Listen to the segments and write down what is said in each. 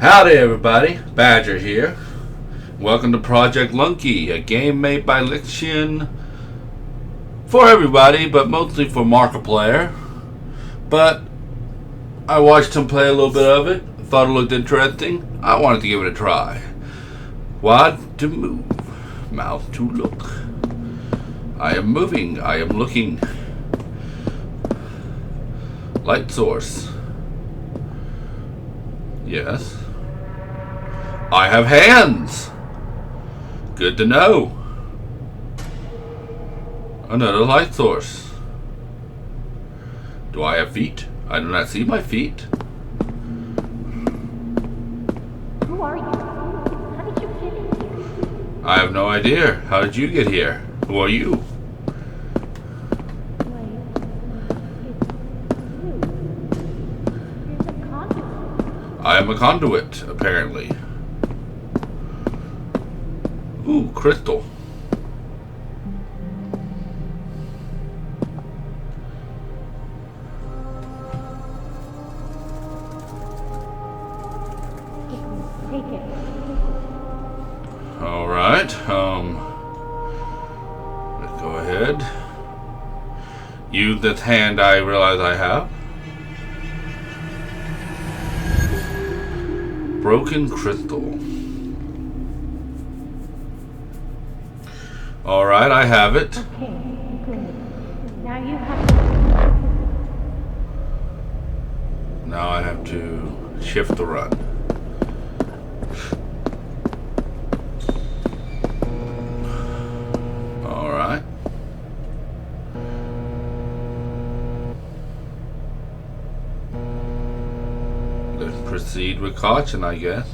Howdy everybody, Badger here. Welcome to Project Lunky, a game made by Lixian for everybody, but mostly for Markiplier. But I watched him play a little bit of it, thought it looked interesting. I wanted to give it a try. Wad to move, mouth to look. I am moving, I am looking. Light source. Yes. I have hands. Good to know. Another light source. Do I have feet? I do not see my feet. Who are you? How did you get in here? I have no idea. How did you get here? Who are you? I am a conduit, apparently. Ooh, crystal. Take it. All right. Let's go ahead. Use this hand I realize I have. Broken crystal. All right, I have it. Okay, good. Now you have to... Now I have to shift the run. All right. Let's proceed with caution, I guess.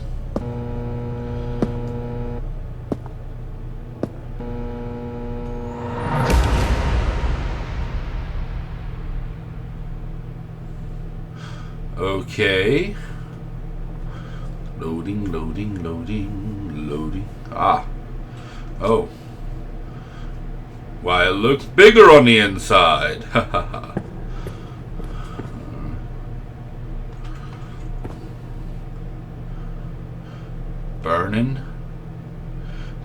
Okay. Loading, loading, loading, loading. Ah. Oh. Why, it looks bigger on the inside. Ha ha ha. Burning?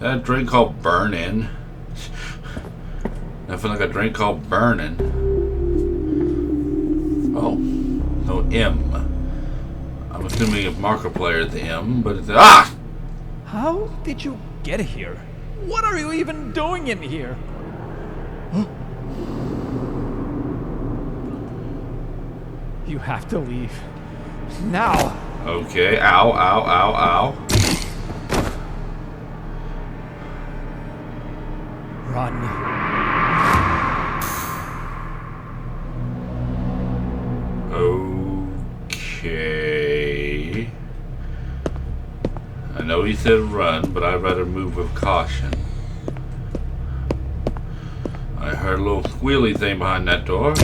That drink called Burning. Nothing like a drink called Burning. Oh. No M. I'm assuming if Markiplier is M, but it's ah! How did you get here? What are you even doing in here? Huh? You have to leave. Now! Okay, ow, ow, ow, ow. Run. Okay. I know he said run, but I'd rather move with caution. I heard a little squealy thing behind that door.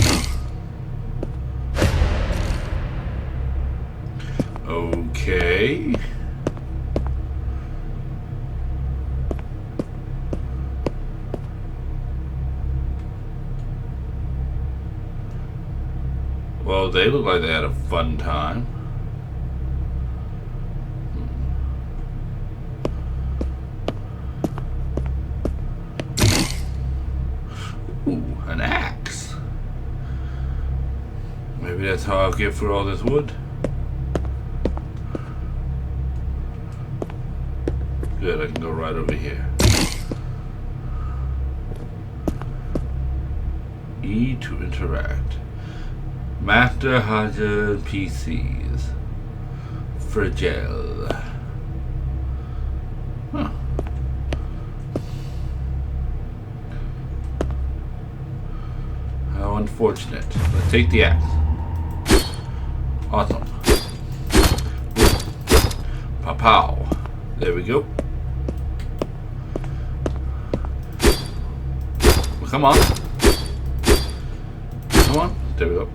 Okay. Well, they look like they had a fun time. Ooh, an axe. Maybe that's how I'll get through all this wood. Good, I can go right over here. E to interact. Master Haja PCs. Fragile. Huh. How unfortunate. Let's take the axe. Awesome. Pow pow. There we go. Well, come on. Come on. There we go.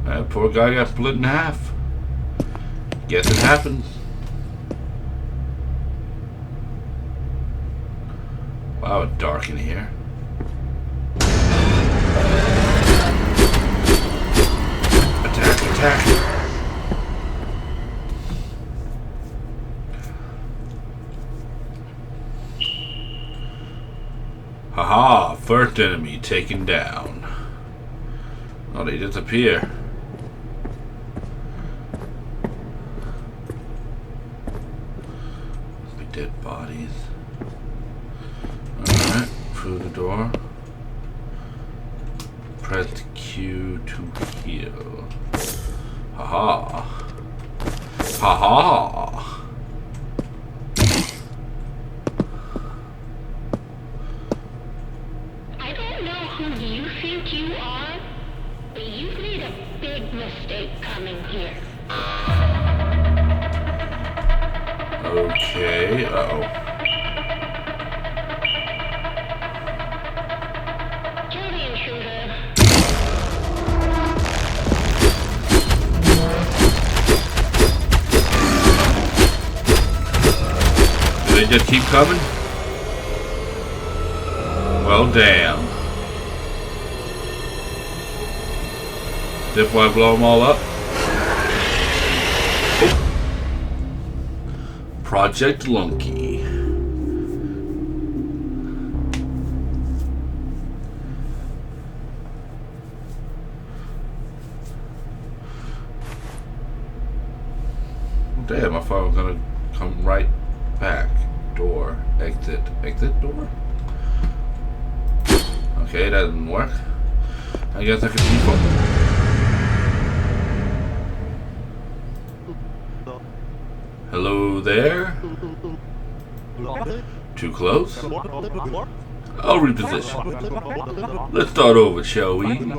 That poor guy got split in half. Guess it happens. Wow, it's dark in here. Attack, attack. First enemy taken down. Oh, they disappear. Be dead bodies. Alright, through the door. Press Q to heal. Haha. Haha. I don't know who you think you are, but you've made a big mistake coming here. Okay, uh-oh. Kill the intruder. Do they just keep coming? Well, damn. If I blow them all up? Oh. Project Lunky. Damn, I thought I was gonna come right back. Door. Exit. Exit door? Okay, that didn't work. I guess I could default. Hello there? Too close? I'll reposition. Let's start over, shall we?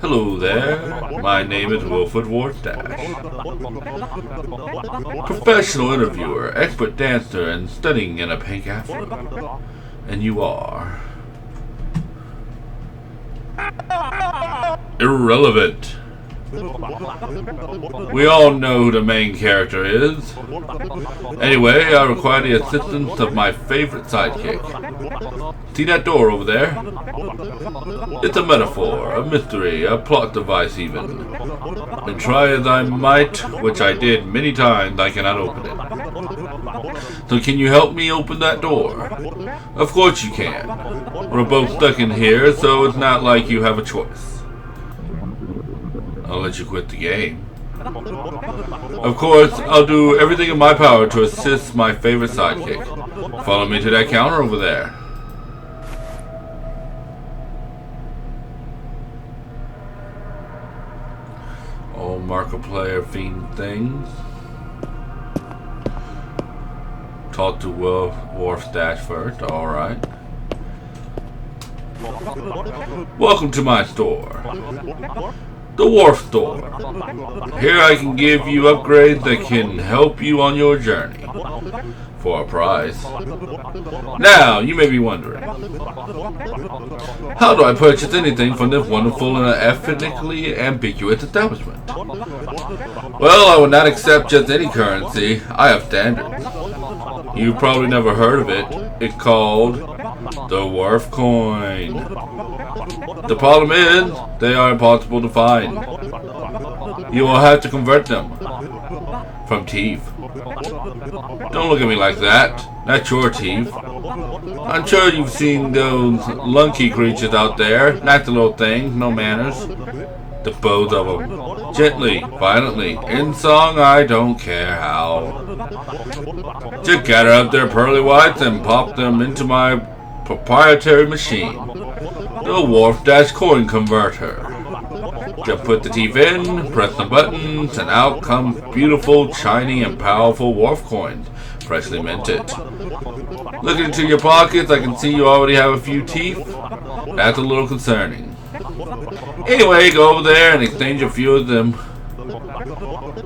Hello there. My name is Wilford Warstash. Professional interviewer, expert dancer, and studying in a pink afro. And you are... irrelevant. We all know who the main character is. Anyway, I require the assistance of my favorite sidekick. See that door over there? It's a metaphor, a mystery, a plot device even. And try as I might, which I did many times, I cannot open it. So can you help me open that door? Of course you can. We're both stuck in here, so it's not like you have a choice. I'll let you quit the game. Of course, I'll do everything in my power to assist my favorite sidekick. Follow me to that counter over there. All marker player fiend things. Talk to Warstash first, alright. Welcome to my store. The Wharf Store. Here I can give you upgrades that can help you on your journey. For a price. Now, you may be wondering, how do I purchase anything from this wonderful and ethnically ambiguous establishment? Well, I will not accept just any currency. I have standards. You've probably never heard of it. It's called the Wharf Coin. The problem is, they are impossible to find. You will have to convert them from teeth. Don't look at me like that. That's your teeth. I'm sure you've seen those lunky creatures out there. Nasty little things, no manners. Dispose of them. Gently, violently, in song, I don't care how. Just gather up their pearly whites and pop them into my proprietary machine. The Warstash Coin Converter. Just put the teeth in, press the buttons, and out come beautiful, shiny, and powerful Wharf coins, freshly minted. Looking into your pockets, I can see you already have a few teeth. That's a little concerning. Anyway, go over there and exchange a few of them.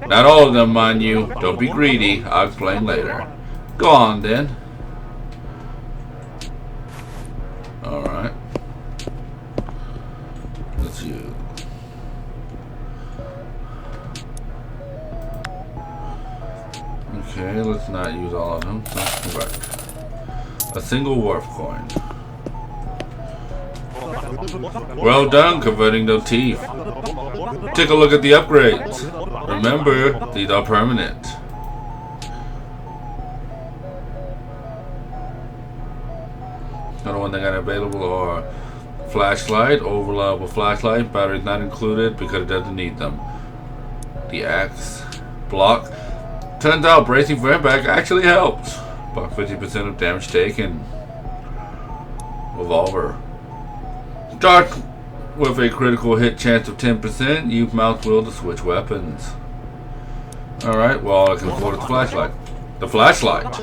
Not all of them, mind you. Don't be greedy. I'll explain later. Go on, then. Alright. Let's use. Okay, let's not use all of them. Right. A single Wharf coin. Well done converting those teeth. Take a look at the upgrades. Remember, these are permanent. How do one they got available are flashlight, overlevel flashlight, batteries not included because it doesn't need them. The axe block. Turns out bracing for impact actually helps. About 50% of damage taken. Revolver. Start with a critical hit chance of 10%. Use mouse wheel to switch weapons. Alright, well, I can afford the flashlight. The flashlight.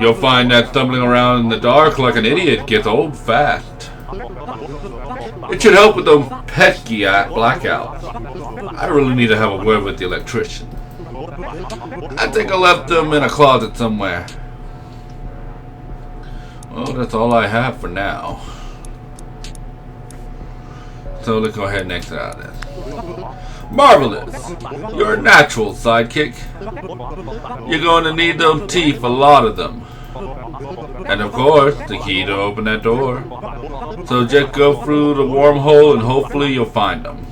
You'll find that stumbling around in the dark like an idiot gets old fast. It should help with those pesky blackouts. I really need to have a word with the electrician. I think I left them in a closet somewhere. Well, that's all I have for now. So let's go ahead and exit out of this. Marvelous! You're a natural sidekick. You're going to need those teeth, a lot of them. And of course, the key to open that door. So just go through the wormhole and hopefully you'll find them.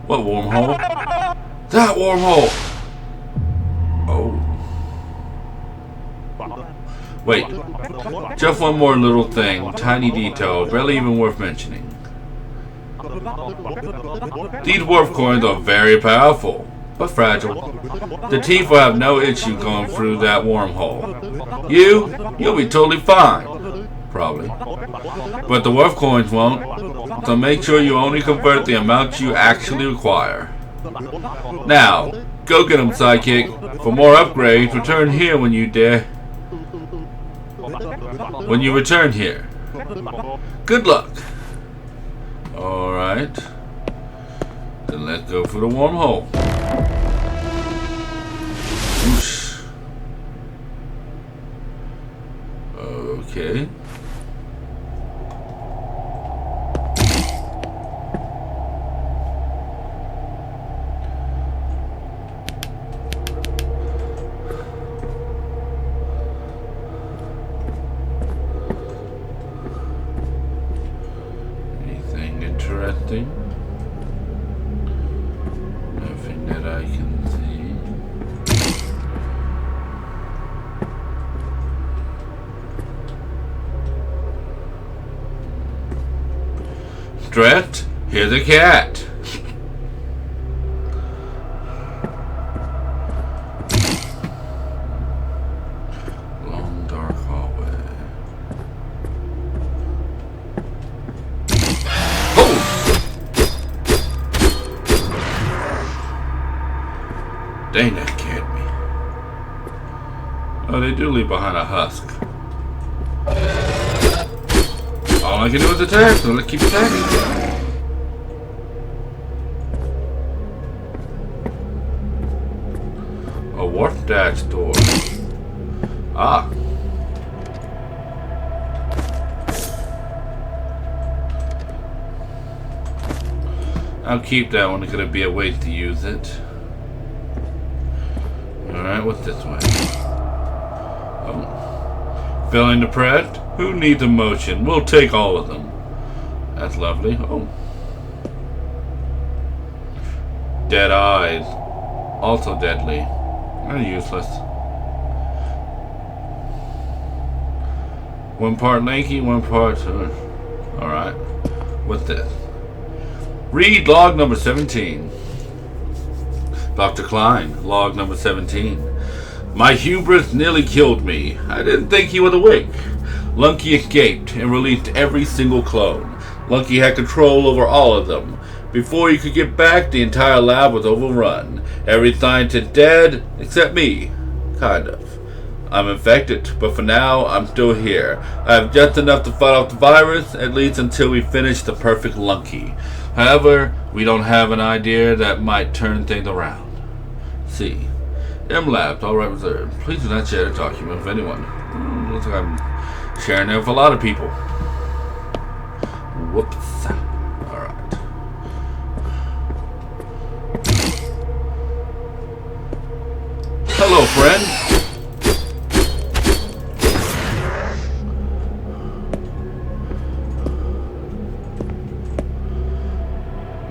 What wormhole? That wormhole! Oh. Wait. Just one more little thing. Tiny detail. Barely even worth mentioning. These dwarf coins are very powerful, but fragile. The teeth will have no issue going through that wormhole. You'll be totally fine. Probably. But the dwarf coins won't. So make sure you only convert the amount you actually require. Now, go get them, sidekick. For more upgrades, return here when you dare. When you return here. Good luck. Alright. Then let's go for the wormhole. Whoosh. Okay. Interesting. Nothing that I can see. Stretch, here's a cat. Long dark hallway. Dang, that scared me. Oh, they do leave behind a husk. All I can do is attack, so let's keep attacking. A warp dash door. Ah. I'll keep that one, it's gonna be a waste to use it. Alright, what's this way? Oh. Feeling depressed? Who needs emotion? We'll take all of them. That's lovely. Oh. Dead eyes. Also deadly. And useless. One part lanky, one part... Alright. What's this? Read log number 17. Dr. Klein, log number 17. My hubris nearly killed me. I didn't think he was awake. Lunky escaped and released every single clone. Lunky had control over all of them. Before you could get back, the entire lab was overrun. Every scientist dead, except me. Kind of. I'm infected, but for now, I'm still here. I have just enough to fight off the virus, at least until we finish the perfect Lunky. However, we don't have an idea that might turn things around. C. M Labs, all right reserved. Please do not share the document with anyone. Looks like I'm sharing it with a lot of people. Whoops. Alright. Hello, friend.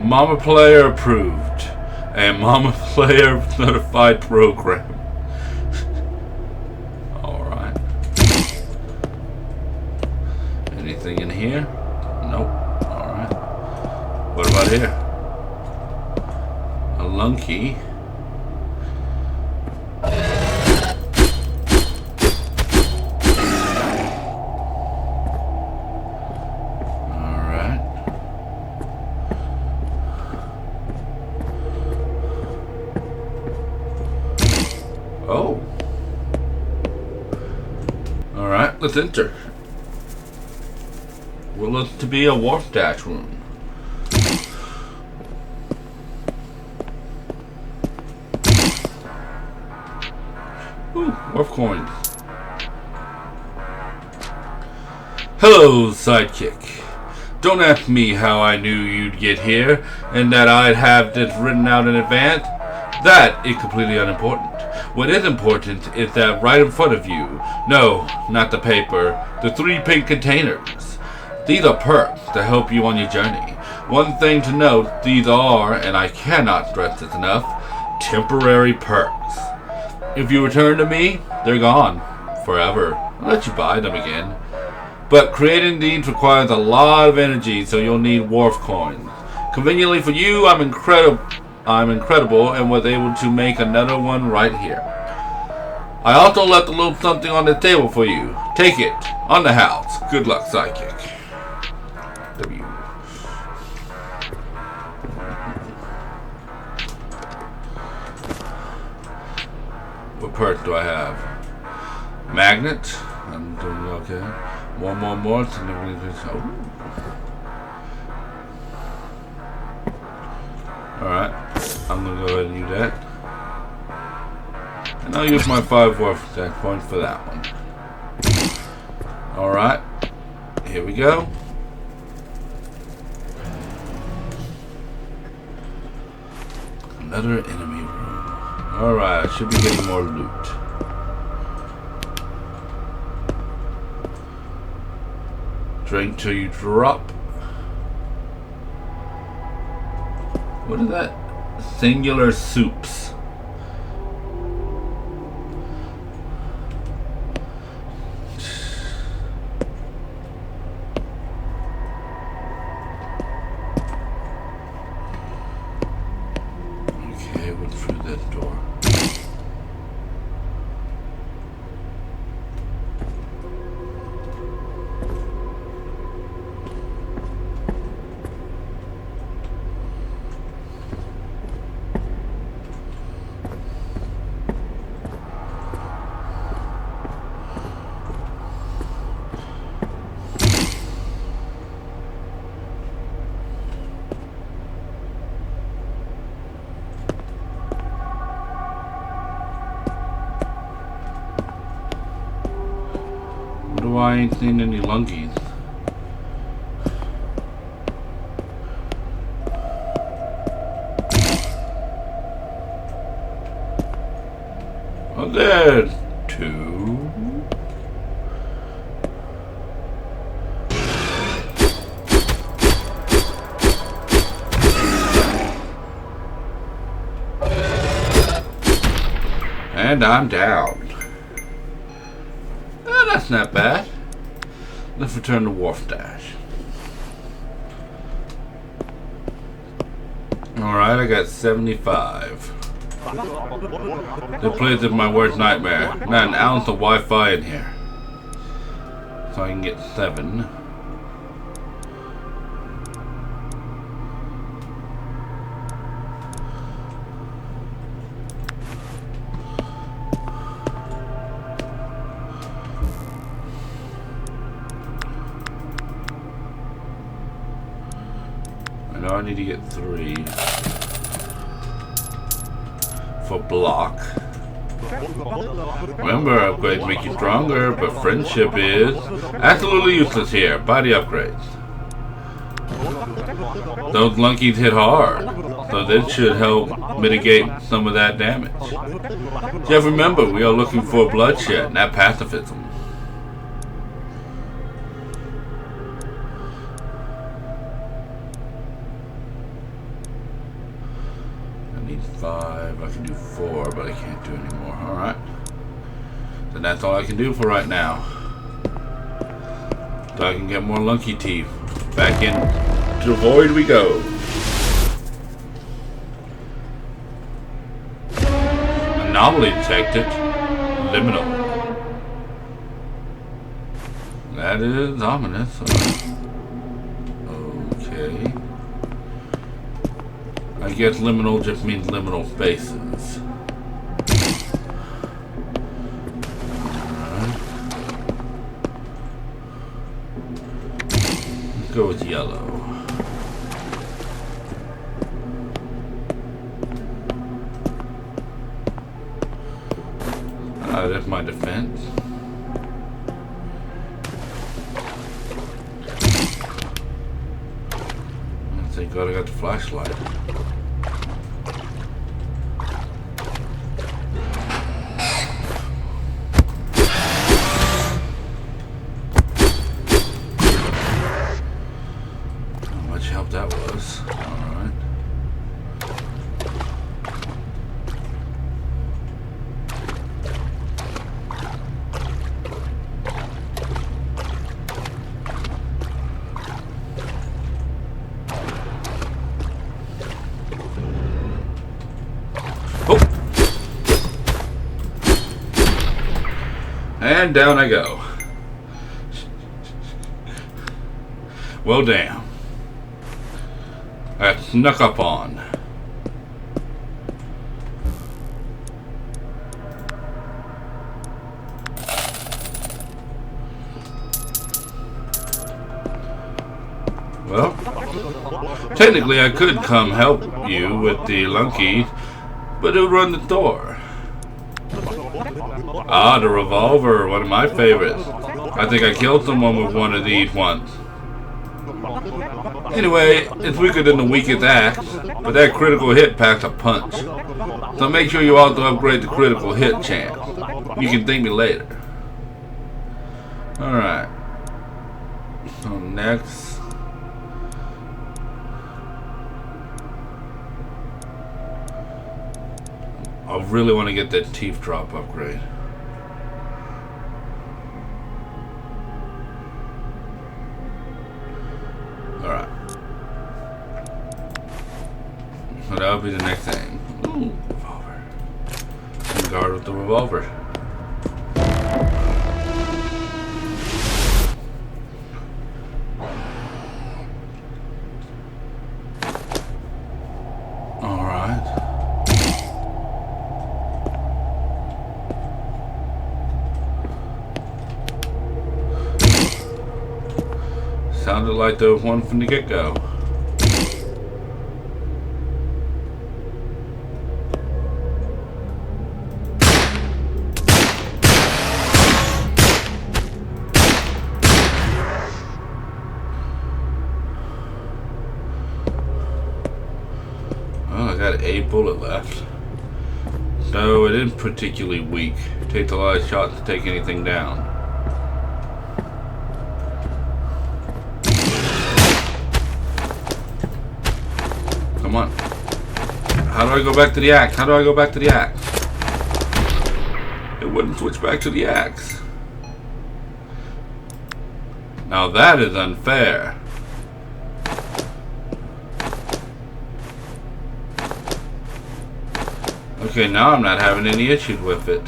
Mama Player approved. And Mama Player notified program. Alright. anything in here? Nope. Alright. What about here? A Lunky. Alright. Oh. Alright, let's enter. Will look to be a warp dash room. Ooh, warp coins. Hello, sidekick. Don't ask me how I knew you'd get here and that I'd have this written out in advance. That is completely unimportant. What is important is that right in front of you, no, not the paper, the 3 pink containers. These are perks to help you on your journey. One thing to note, these are, and I cannot stress this enough, temporary perks. If you return to me, they're gone. Forever. I'll let you buy them again. But creating these requires a lot of energy, so you'll need warp coins. Conveniently for you, I'm incredible and was able to make another one right here. I also left a little something on the table for you. Take it. On the house. Good luck, sidekick. W. What perk do I have? Magnet. I'm doing okay. More. Oh. Alright. I'm gonna go ahead and use that. And I'll use my 5 warp stack points for that one. Alright. Here we go. Another enemy room. Alright, I should be getting more loot. Drink till you drop. What is that? Singular soups. Okay, went through that door. Why I ain't seen any Lunkies? Oh, there's 2. And I'm down. That's not bad. Let's return to Wharf Dash. Alright, I got 75. This place is my worst nightmare. Not an ounce of Wi-Fi in here. So I can get 7. I need to get 3 for block. Remember, upgrades make you stronger, but friendship is absolutely useless here. Buy the upgrades. Those Lunkies hit hard, so this should help mitigate some of that damage. Just remember, we are looking for bloodshed, not pacifism. I need 5. I can do 4, but I can't do any more. Alright. Then that's all I can do for right now. So I can get more Lunky teeth. Back in to the void we go. Anomaly detected. Liminal. That is ominous. Okay. I guess liminal just means liminal spaces. Alright. Let's go with yellow. That's my defense. Thank God I got the flashlight. How much help that was. Alright. And down I go. Well, damn. I snuck up on. Well, technically I could come help you with the Lunky, but it would run the door. Ah, the revolver, one of my favorites. I think I killed someone with one of these once. Anyway, it's weaker than the weakest axe, but that critical hit packs a punch. So make sure you also upgrade the critical hit chance. You can thank me later. Alright. So next. I really want to get that teeth drop upgrade. Alright. So that'll be the next thing. Ooh, revolver. And guard with the revolver. Alright. Sounded like there was one from the get-go. Well, I got a bullet left. So it isn't particularly weak. It takes a lot of shots to take anything down. Come on. How do I go back to the axe? How do I go back to the axe? It wouldn't switch back to the axe. Now that is unfair. Okay, now I'm not having any issues with it.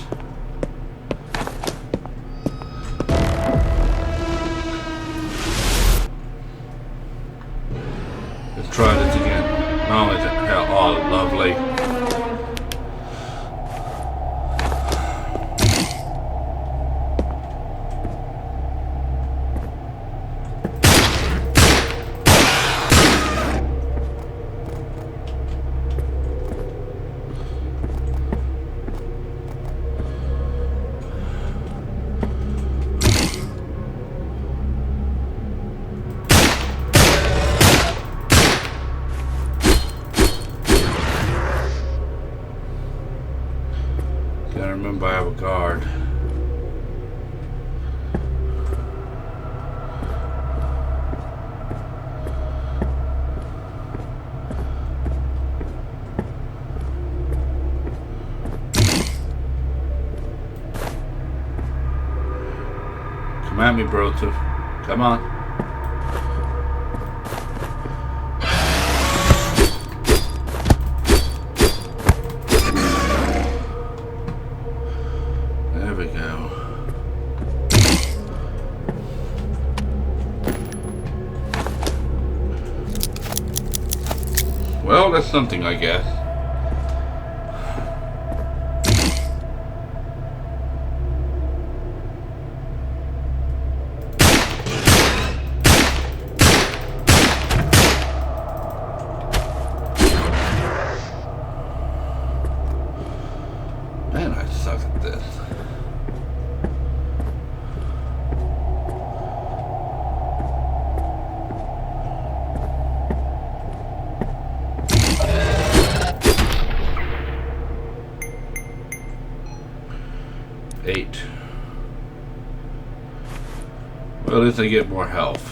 Let's try this again. Oh, it's hell, oh, lovely. Gotta remember I have a guard. Come at me, bro. Come Come on. There we go. Well, that's something, I guess. Man, I suck at this. Eight. Well, at least I get more health.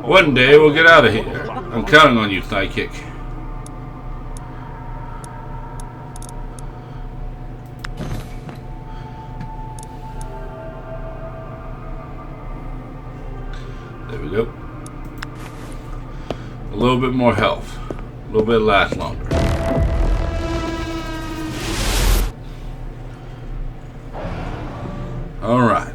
One day we'll get out of here. I'm counting on you, Sidekick. There we go. A little bit more health. A little bit lasts longer. All right.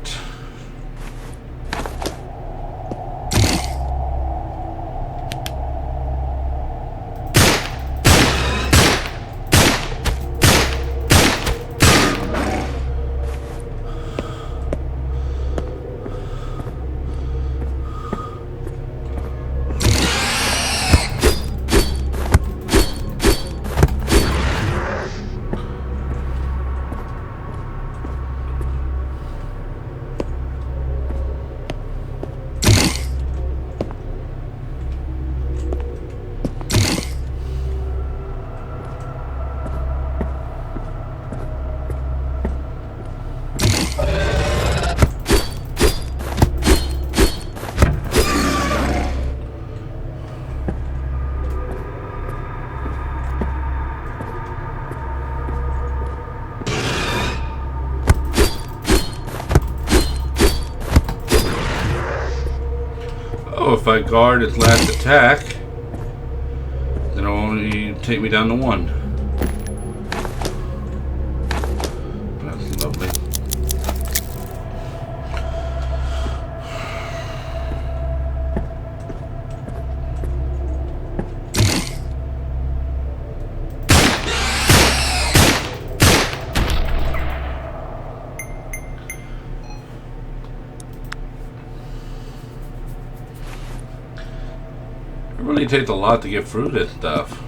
Oh, if I guard its last attack, then it'll only take me down to 1. That's lovely. It really takes a lot to get through this stuff.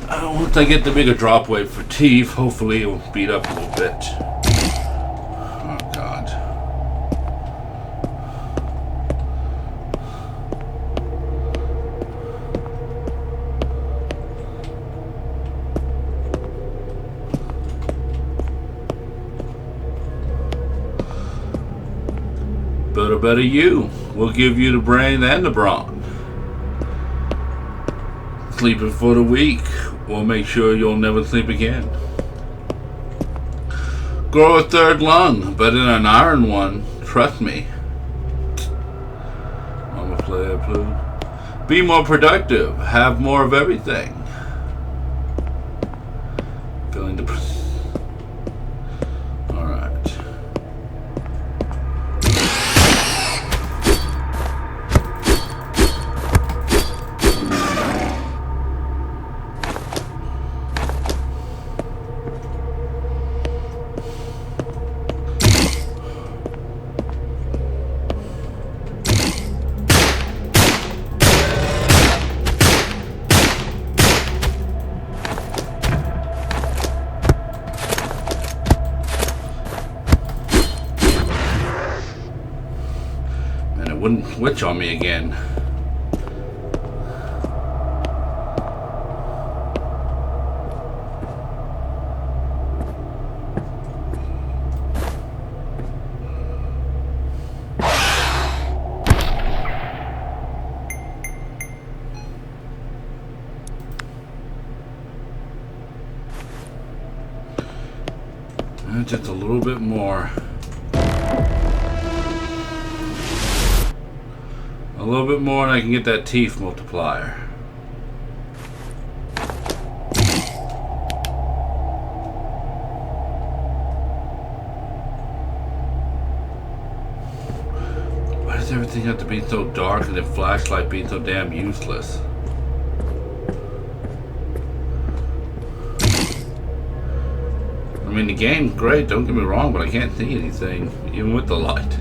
Once I get the bigger drop weight for teeth, hopefully it will beat up a little bit. Oh God. But a better you. We'll give you the brain and the brawn. Sleeping for the week. We'll make sure you'll never sleep again. Grow a third lung, but in an iron one. Trust me. Mama player, please. Be more productive. Have more of everything. Feeling depressed. Wouldn't switch on me again. Just a little bit more. A little bit more and I can get that teeth multiplier. Why does everything have to be so dark and the flashlight being so damn useless? I mean, the game's great, don't get me wrong, but I can't see anything, even with the light.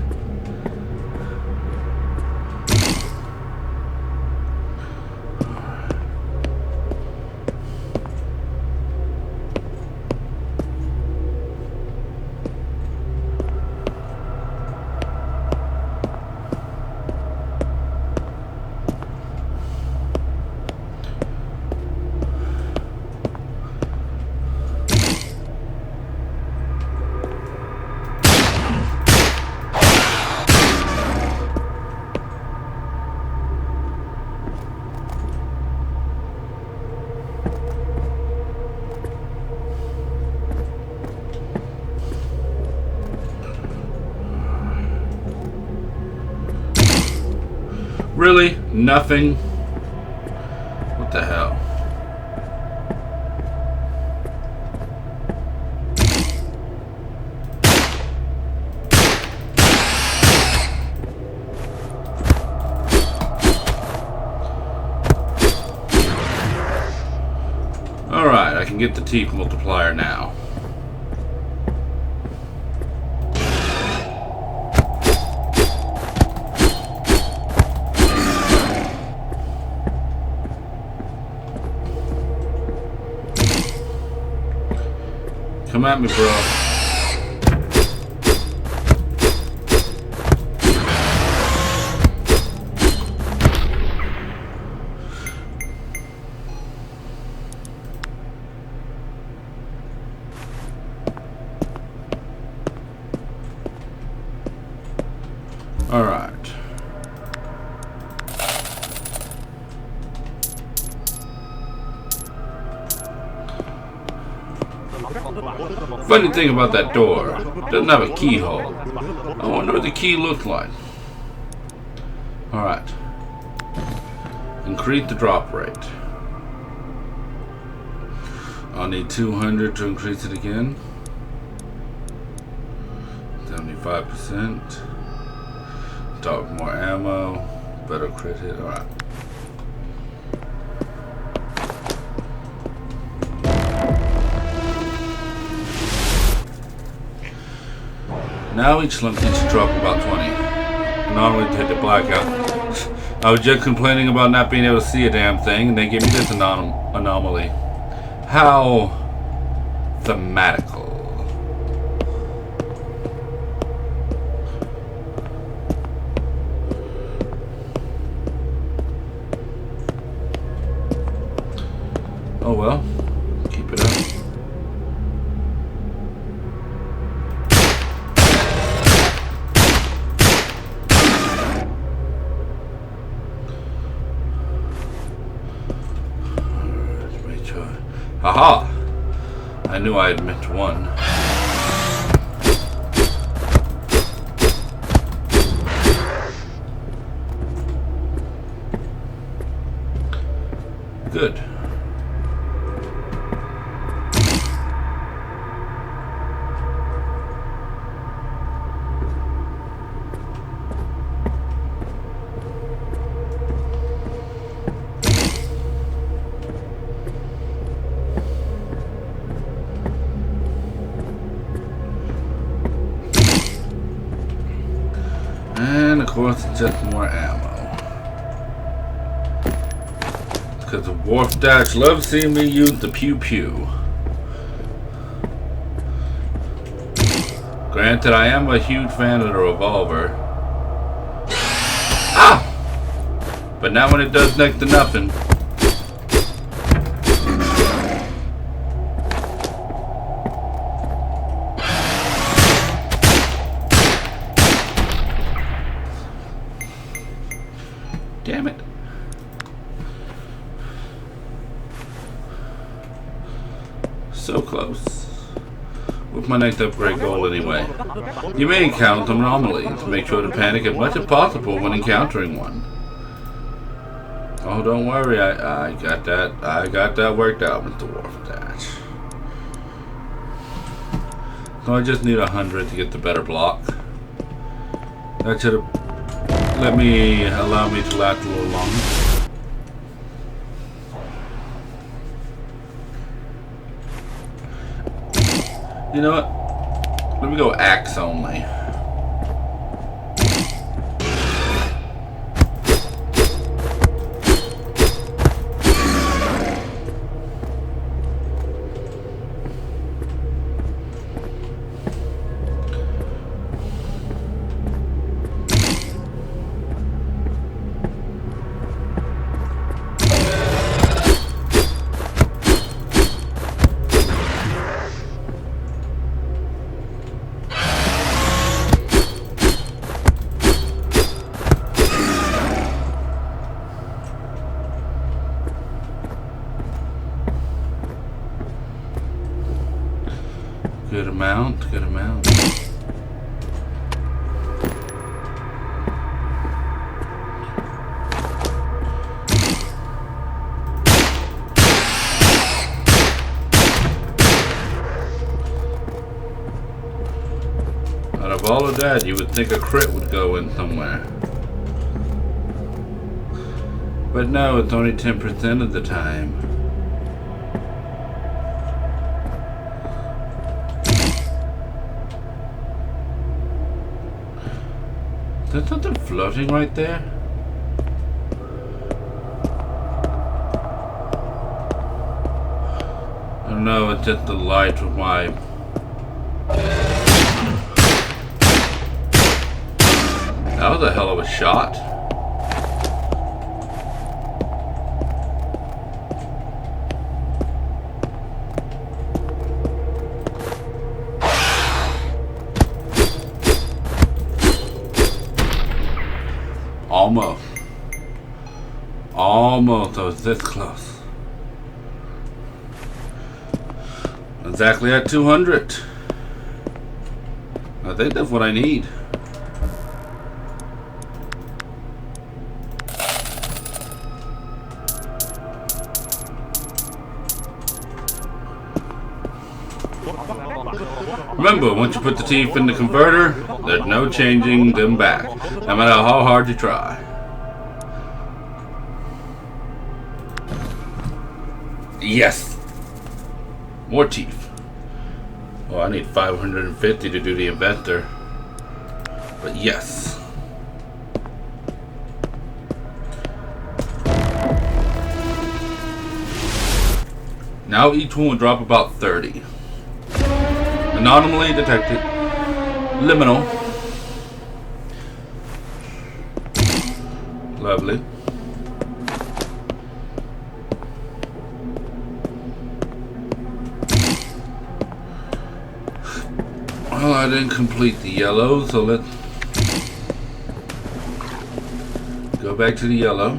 Really? Nothing? What the hell? Alright, I can get the teeth multiplier now. Come at me, bro. All right. Funny thing about that door, doesn't have a keyhole. I wonder what the key looks like. Alright. Increase the drop rate. I'll need 200 to increase it again. 75%. Talk more ammo. Better crit hit. Alright. Now each Lunky should drop about 20. Normally to hit the blackout. I was just complaining about not being able to see a damn thing, and they give me this anomaly. How thematical. Oh well, keep it up. Haha! I knew I had meant one. Good. And of course, it's just more ammo. Because the Wharf Dash loves seeing me use the pew pew. Granted, I am a huge fan of the revolver. Ah! But not when it does next to nothing. Damn it. So close. with my next upgrade goal anyway. You may encounter some anomalies. Make sure to panic as much as possible when encountering one. Oh, don't worry, I got that. I got that worked out, Mr. Warfdash. So I just need 100 to get the better block. That should have allow me to last a little longer. You know what? Let me go axe only. Good amount, good amount. Out of all of that, you would think a crit would go in somewhere. But no, it's only 10% of the time. Is there something floating right there? I don't know, it's just the light of my... That was a hell of a shot. Almost. Almost. I was this close. Exactly at 200. I think that's what I need. Remember, once you put the teeth in the converter, there's no changing them back, no matter how hard you try. Yes! More teeth. Oh, I need 550 to do the inventor. But yes. Now each one will drop about 30. Anomaly detected. Liminal. Lovely. Well, I didn't complete the yellow, so let's go back to the yellow.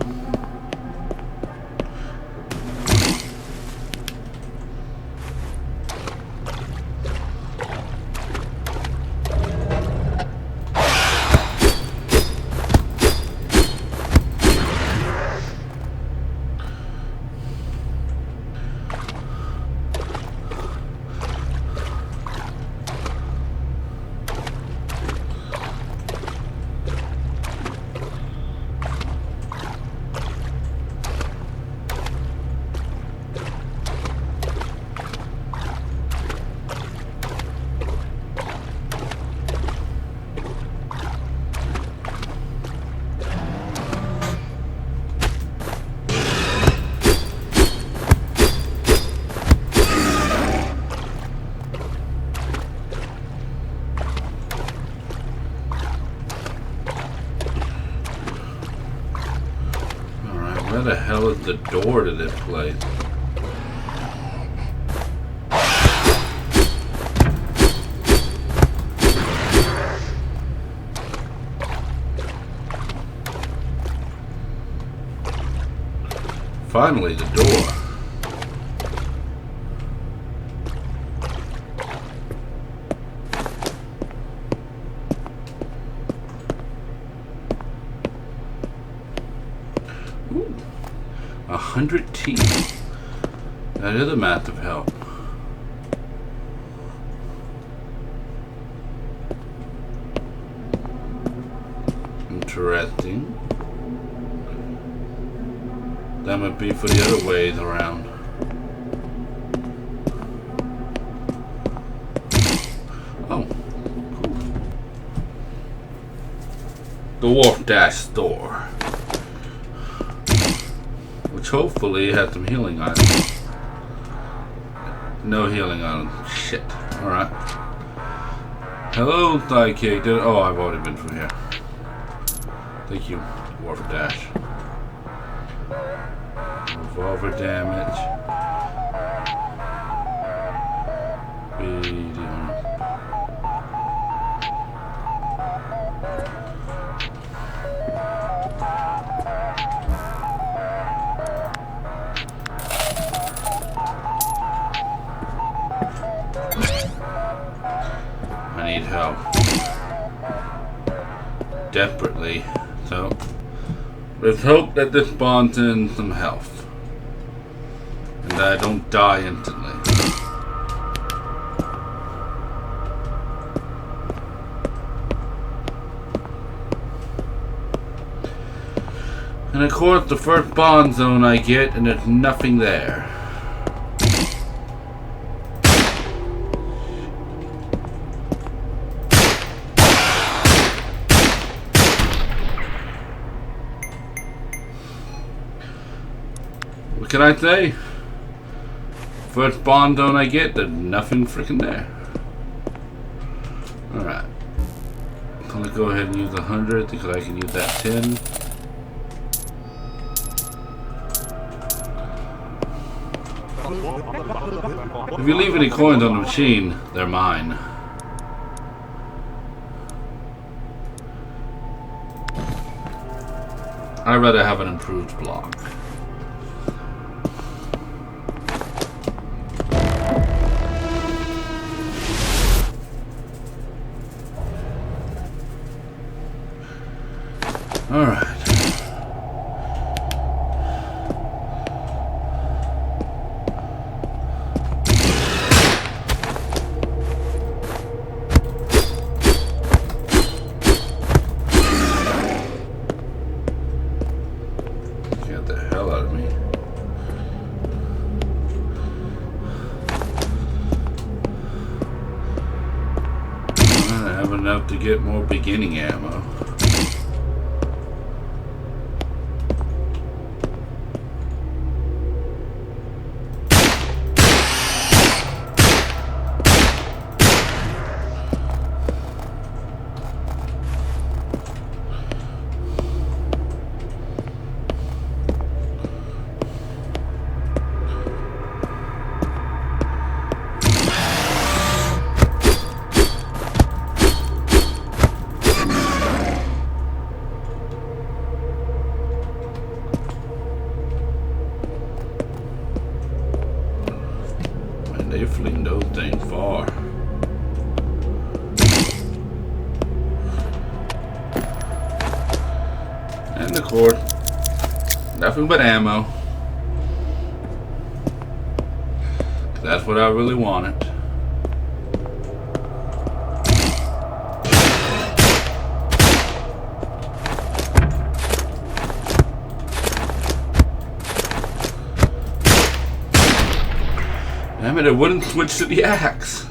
Where the hell is the door to this place? Finally, the door. 100 teeth. That is a massive help. Interesting. That might be for the other ways around. Oh, cool. The Wharf Dash store, which hopefully has some healing items. No healing items. Shit. All right. Hello, sidekick. Oh, I've already been through here. Thank you, Wharf Dash. Revolver damage. I need help. Desperately. So, let's hope that this spawns in some health. And that I don't die instantly. And of course, the first spawn zone I get, and there's nothing there. What can I say? First spawn zone I get, there's nothing freaking there. Alright. I'm gonna go ahead and use 100 because I can use that 10. If you leave any coins on the machine, they're mine. I'd rather have an improved block. All right. Get the hell out of me. I have enough to get more beginning ammo. They fling those things far. And the cord. Nothing but ammo. That's what I really wanted. Damn it, it wouldn't switch to the axe.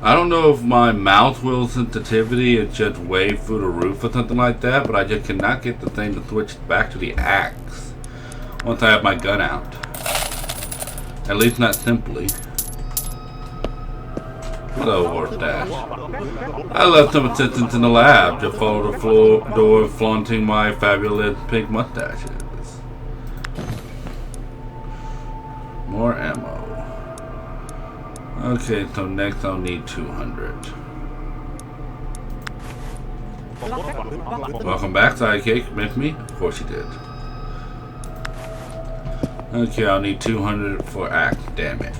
I don't know if my mouth wheel sensitivity is just way through the roof or something like that, but I just cannot get the thing to switch back to the axe once I have my gun out. At least not simply. Hello, Horse Dash. I left some assistants in the lab to follow the floor door flaunting my fabulous pink mustaches. More ammo. Okay, so next I'll need 200. Welcome back, sidekick. Miss me? Of course you did. Okay, I'll need 200 for axe damage.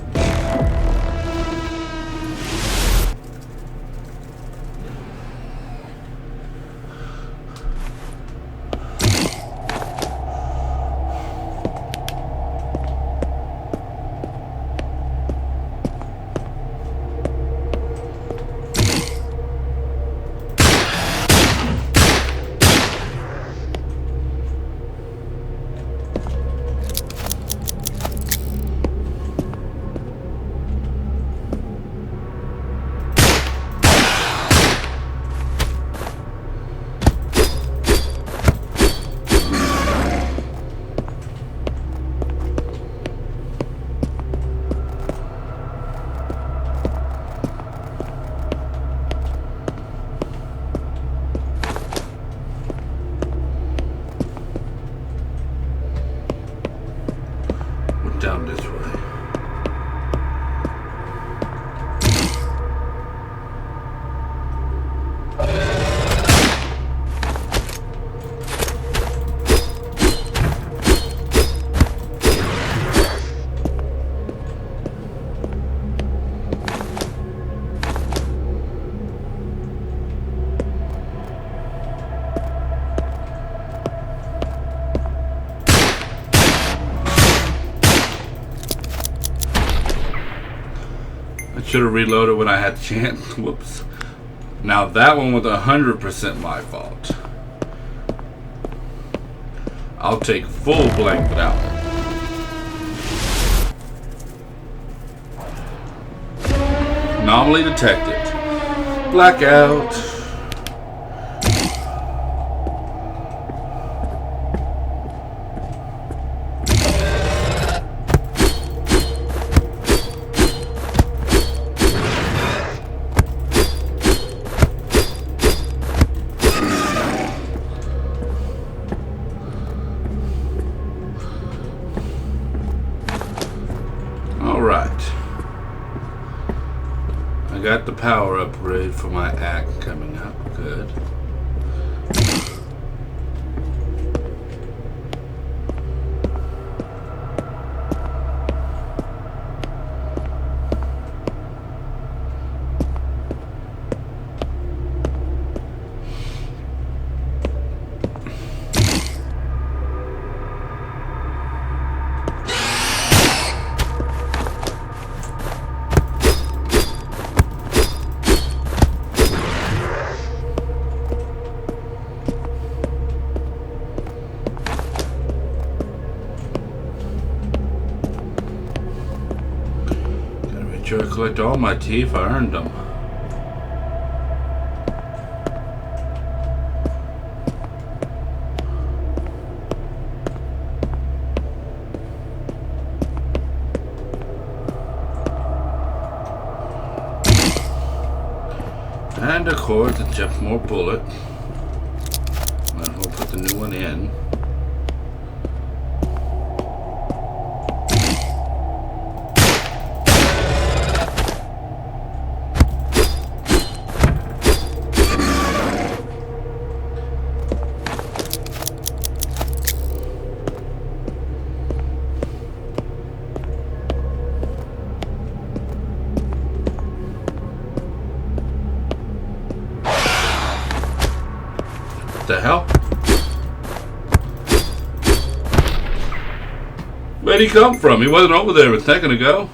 Down this way. Should have reloaded when I had the chance. Whoops. Now that one was 100% my fault. I'll take full blame for that one. Anomaly detected. Blackout. I got the power upgrade for my act coming up. Good. Sure, I collect all my teeth. I earned them. And of course, it's just more bullet. Might as well put the new one in. The hell? Where'd he come from? He wasn't over there a second ago.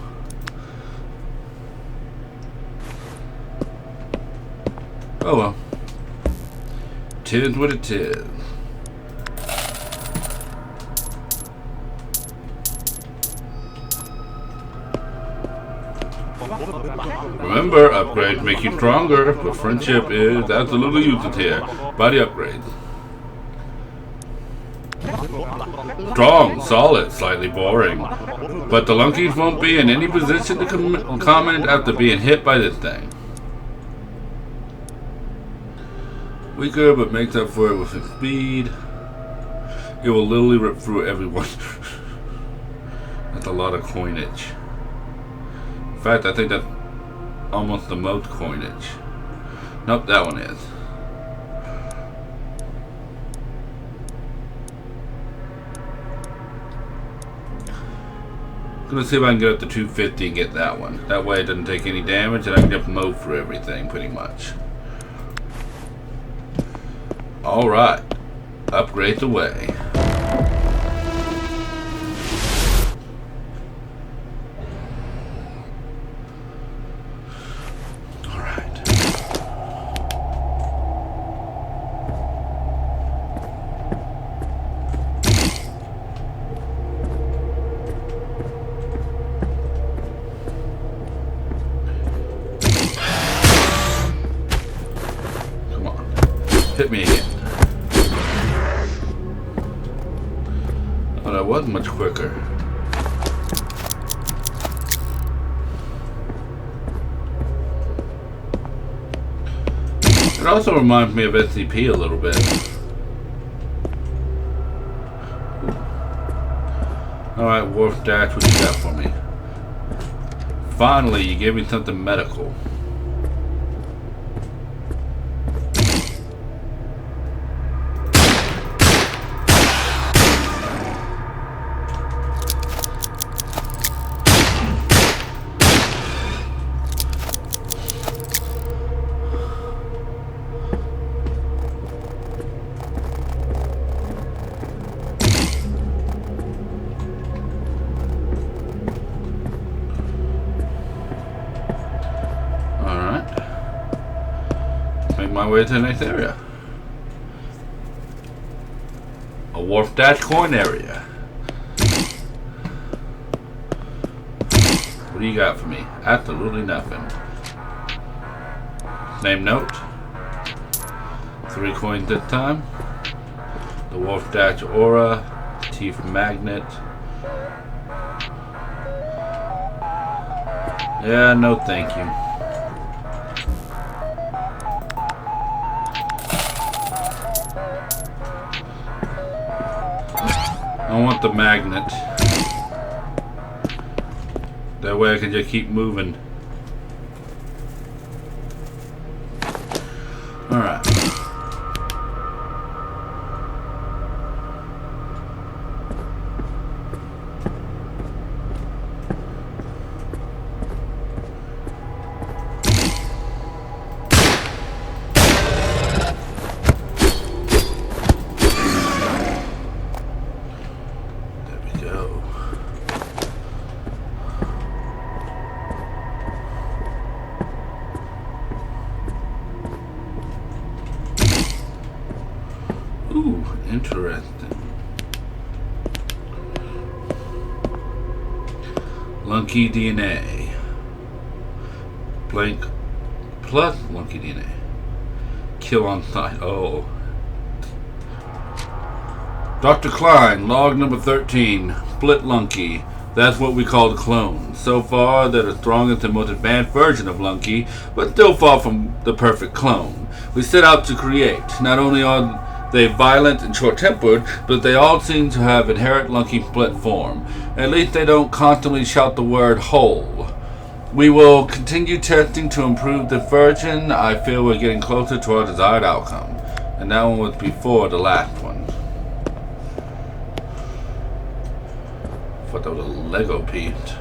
Oh well. Tis what it is. Remember, upgrades make you stronger, but friendship is absolutely useless here. Body upgrades. Strong, solid, slightly boring. But the Lunkies won't be in any position to comment after being hit by this thing. Weaker, but makes up for it with its speed. It will literally rip through everyone. That's a lot of coinage. In fact, I think that's almost the most coinage. Nope, that one is. I'm gonna see if I can get up to 250 and get that one. That way it doesn't take any damage and I can just mow through everything pretty much. Alright. Upgrades away. Hit me again. Oh, that was much quicker. It also reminds me of SCP a little bit. Alright, Wolf Dash, what you got for me? Finally, you gave me something medical. My way to the next area. A Wharf Dash coin area. What do you got for me? Absolutely nothing. Name note. 3 coins this time. The Wharf Dash aura. Teeth magnet. Yeah, no thank you. I want the magnet. That way I can just keep moving. Alright. Ooh, interesting. Lunky DNA. Blank plus Lunky DNA. Kill on sight. Oh. Dr. Klein, log number 13. Split Lunky. That's what we call the clone. So far, they're the strongest and most advanced version of Lunky, but still far from the perfect clone. We set out to create. Not only are they violent and short-tempered, but they all seem to have inherent Lunky split form. At least they don't constantly shout the word whole. We will continue testing to improve the version. I feel we're getting closer to our desired outcome. And that one was before the last one. I thought that was a Lego piece.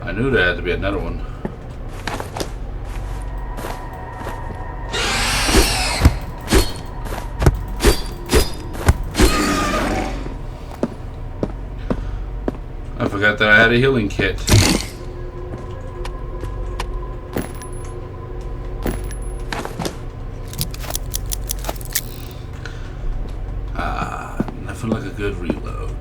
I knew there had to be another one. I forgot that I had a healing kit. Nothing like a good reload.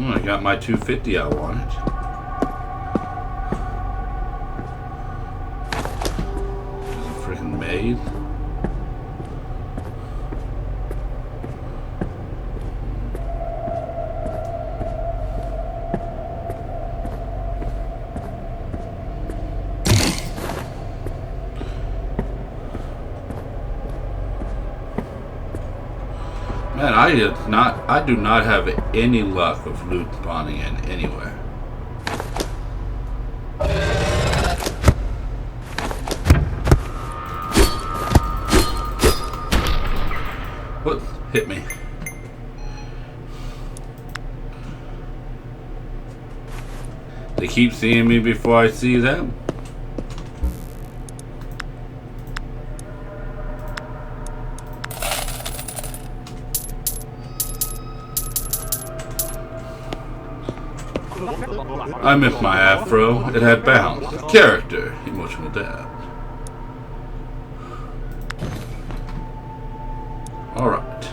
I got my 250 I wanted. There's a freaking maid. Man, I do not have any luck with loot spawning in anywhere. What hit me? They keep seeing me before I see them. I miss my afro. It had bounce, character, emotional depth. Alright.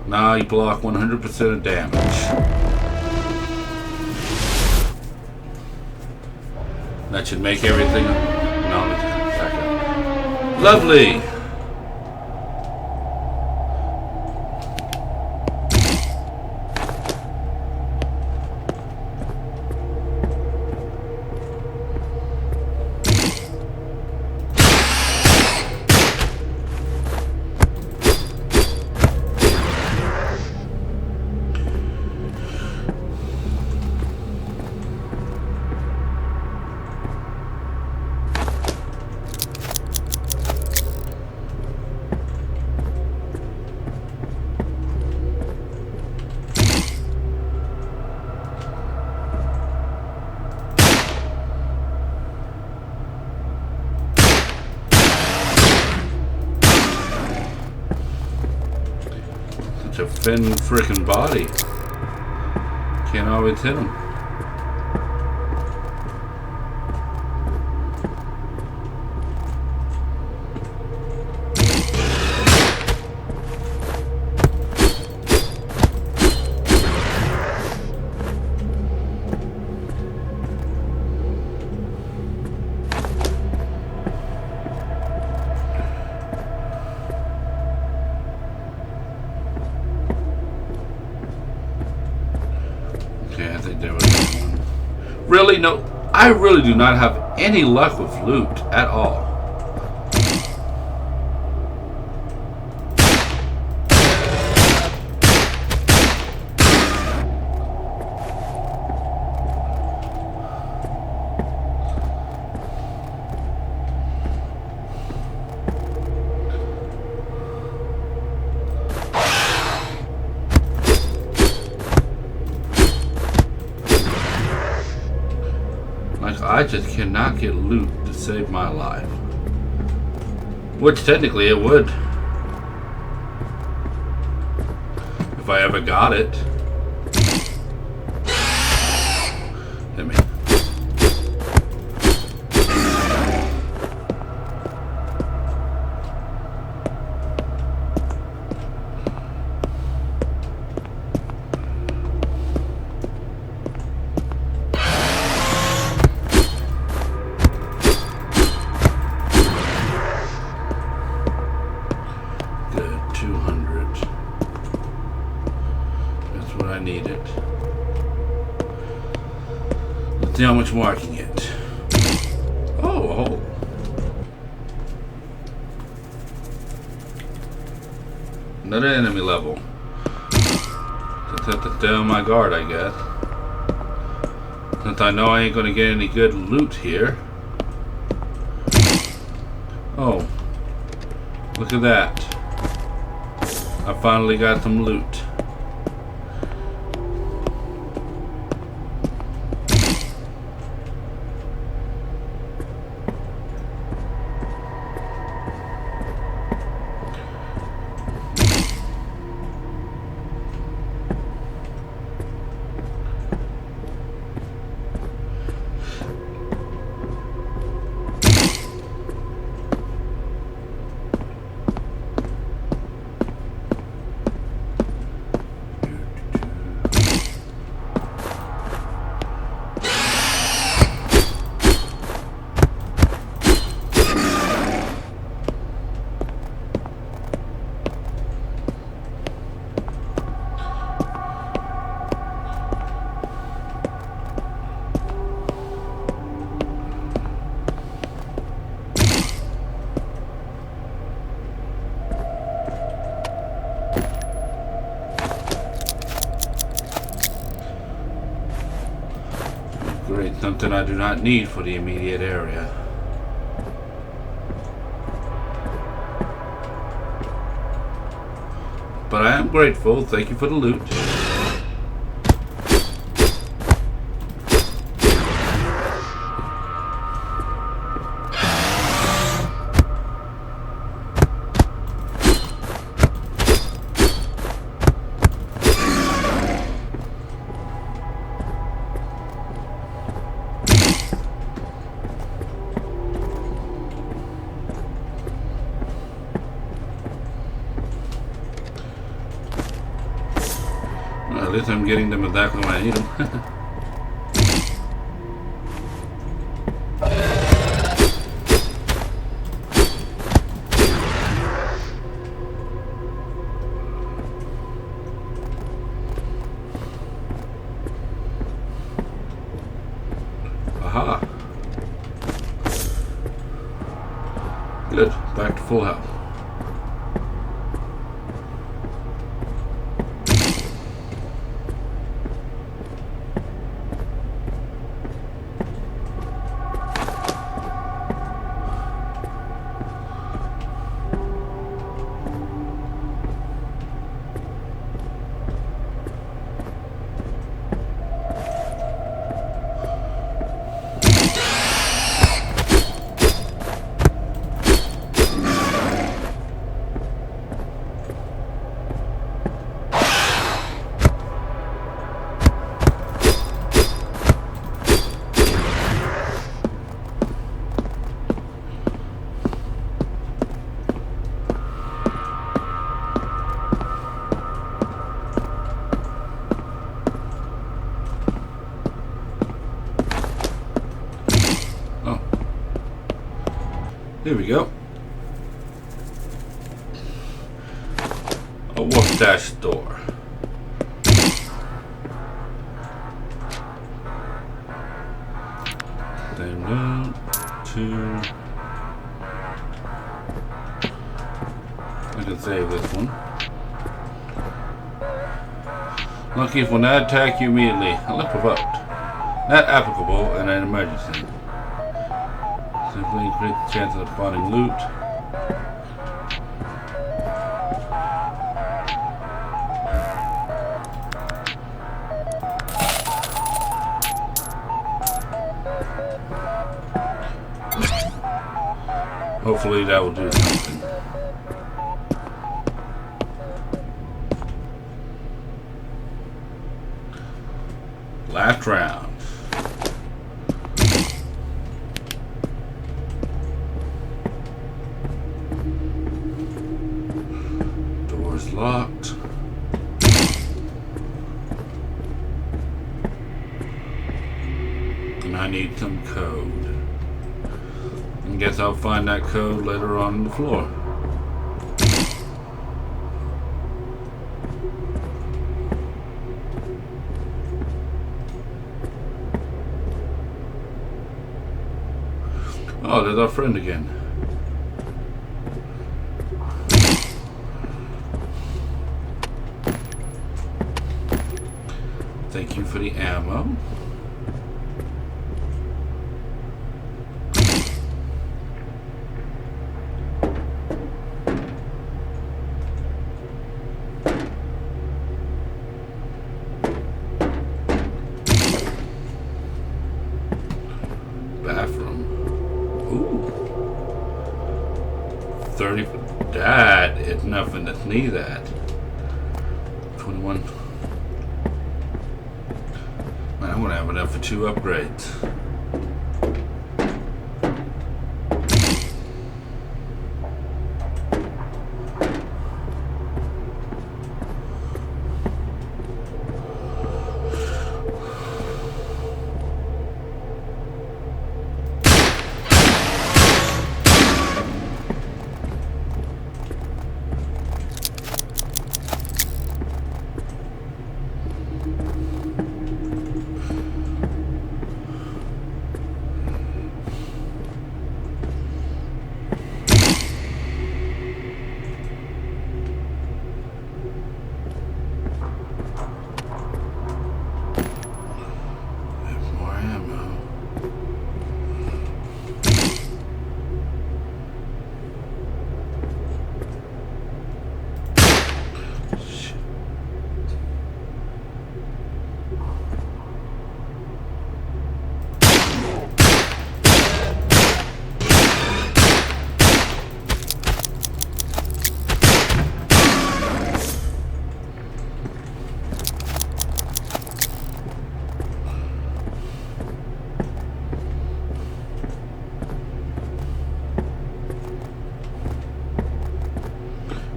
Now you block 100% of damage. That should make everything. No, back up. Lovely. Such a thin frickin' body. Can't always hit him. Okay, I think there was one. Really? No, I really do not have any luck with loot at all. Like, I just cannot get loot to save my life. Which technically it would. If I ever got it. Hit me. Good, 200. That's what I needed. Let's see how much more I can get. Oh, a hole. Another enemy level. Just have to stay on my guard, I guess. Since I know I ain't gonna get any good loot here. Oh. Look at that. I finally got some loot. Great, something I do not need for the immediate area. But I am grateful. Thank you for the loot. Well, at least I'm getting them exactly when I need them. Aha. Good. Back to full health. Here we go. A mustache store. Then one, two. I can save this one. Lunky will not attack you immediately unless provoked. Not applicable in an emergency. Simply increase the chances of finding loot. Hopefully that will do something. Last round. Door's locked. And I need some code. I guess I'll find that code later on the floor. Oh, there's our friend again. Thank you for the ammo. Bathroom. Ooh. 30. That is nothing to sneeze at. 21. Man, I'm gonna have enough for 2 upgrades.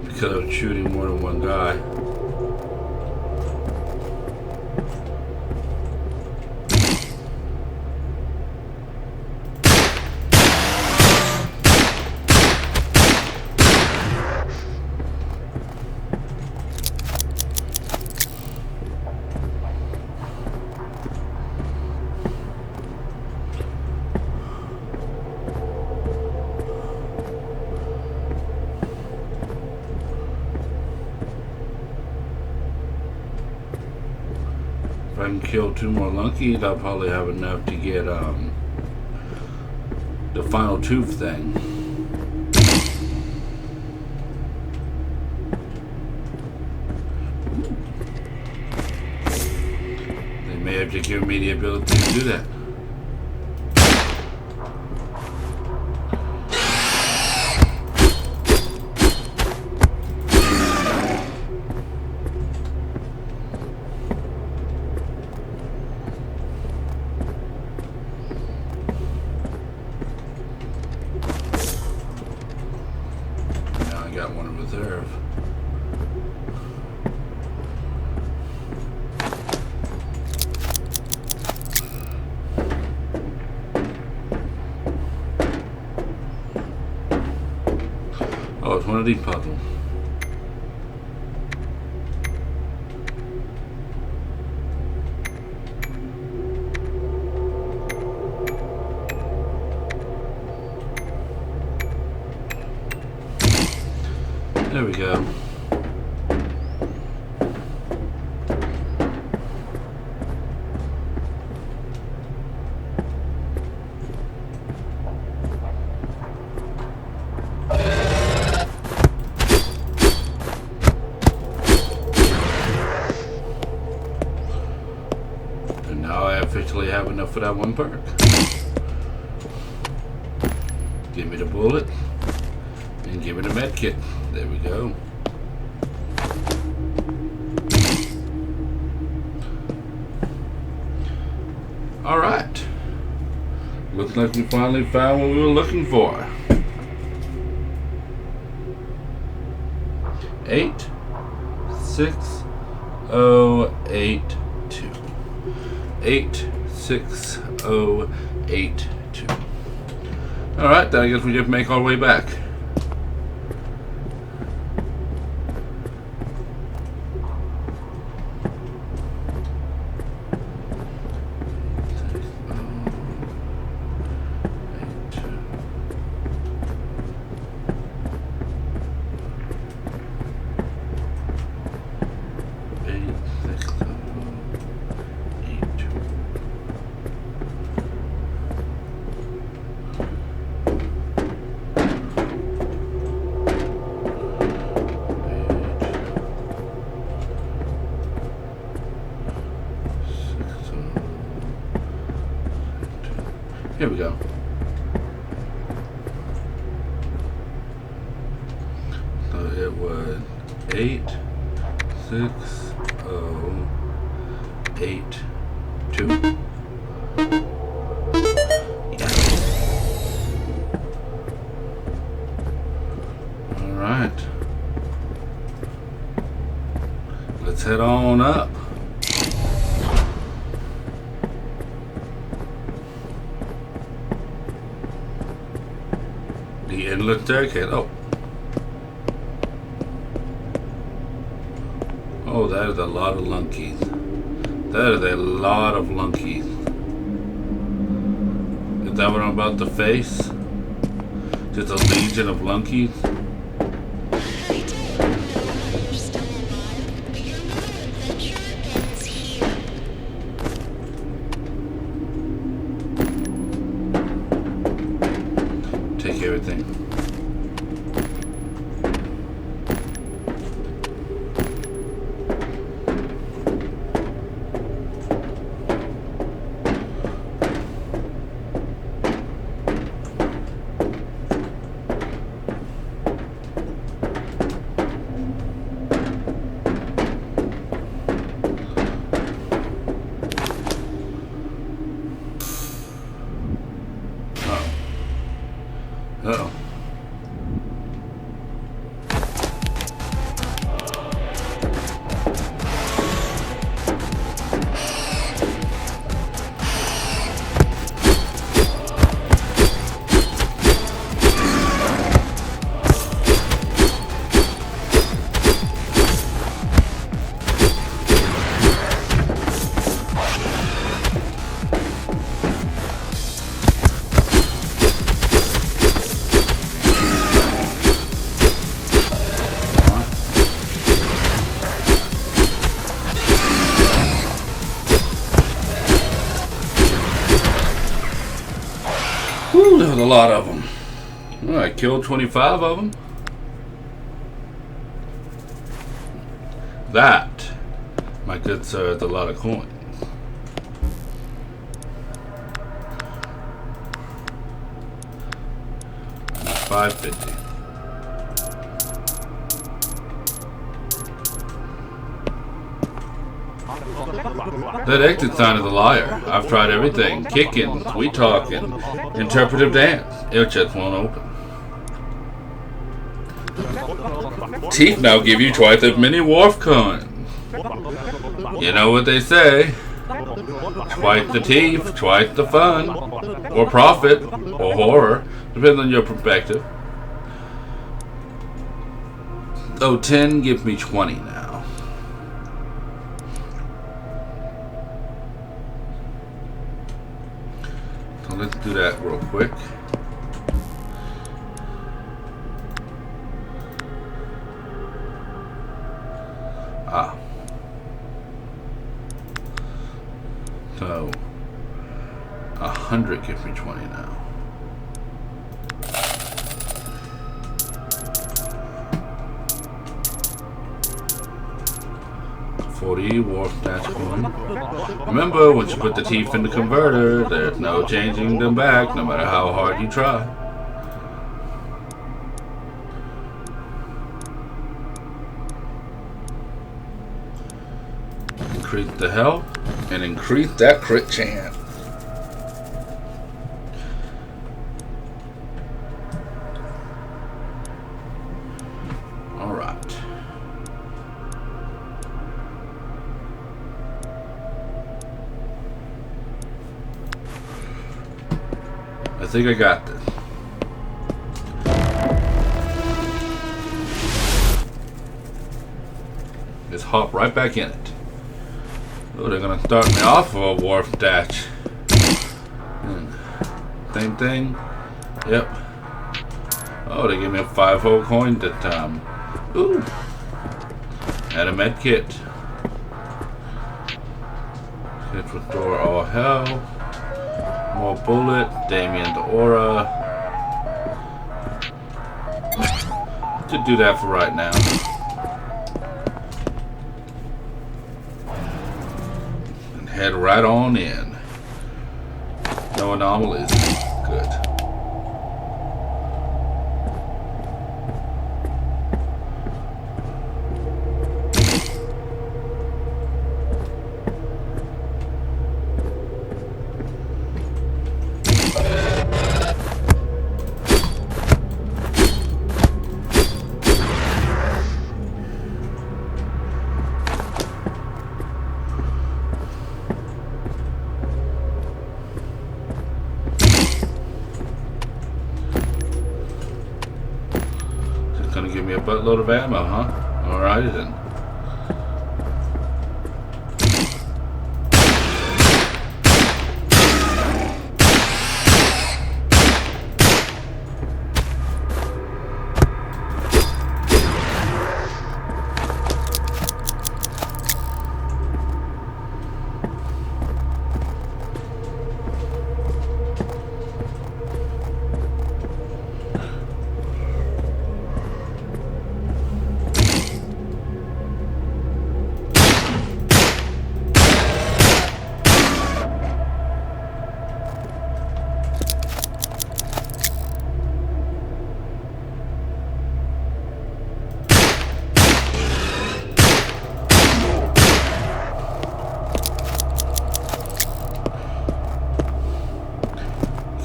Because I was shooting more than one guy. If I can kill 2 more Lunkies, I'll probably have enough to get the final tooth thing. They may have to give me the ability to do that. Got one in reserve. Oh, it's one of these puzzles. There we go. And now I officially have enough for that one perk. Give me the bullet and give me the med kit. There we go. All right. Looks like we finally found what we were looking for. 86082. 86082. All right. Then I guess we just make our way back. Here we go. So it was 86082. Yes. All right. Let's head on up. The endless staircase. Oh, that is a lot of Lunkies. That is a lot of Lunkies. Is that what I'm about to face? Just a legion of Lunkies? Take everything. There's a lot of them. Well, I killed 25 of them. That, my good sir, is a lot of coins. $5.50. That exit sign is a liar. I've tried everything. Kicking, sweet talking, interpretive dance. It just won't open. Teeth now give you twice as many wharf coins. You know what they say. Twice the teeth, twice the fun. Or profit, or horror. Depends on your perspective. Oh, 10 gives me 20 now. So let's do that real quick. So 100 gives me 20 now. $40 wharf dash coin. Remember, once you put the teeth in the converter, there's no changing them back, no matter how hard you try. Increase the health and increase that crit chance. All right. I think I got this. Just hop right back in it. Oh, they're gonna start me off with a wharf dash. Same thing. Yep. Oh, they give me a 5-hole coin this time. Ooh. Add a med kit. Let's restore all hell. More bullet. Damien the aura. To do that for right now. Head right on in. No anomalies. Good. Gonna give me a buttload of ammo, huh? Alrighty then.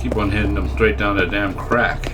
Keep on hitting them straight down that damn crack.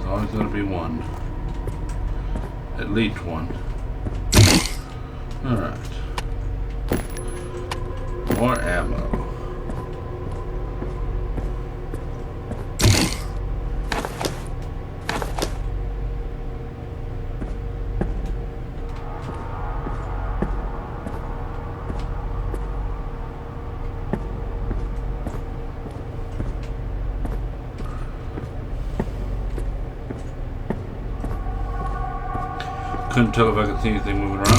always going to be one. At least one. Alright. More ammo. Couldn't tell if I could see anything moving around.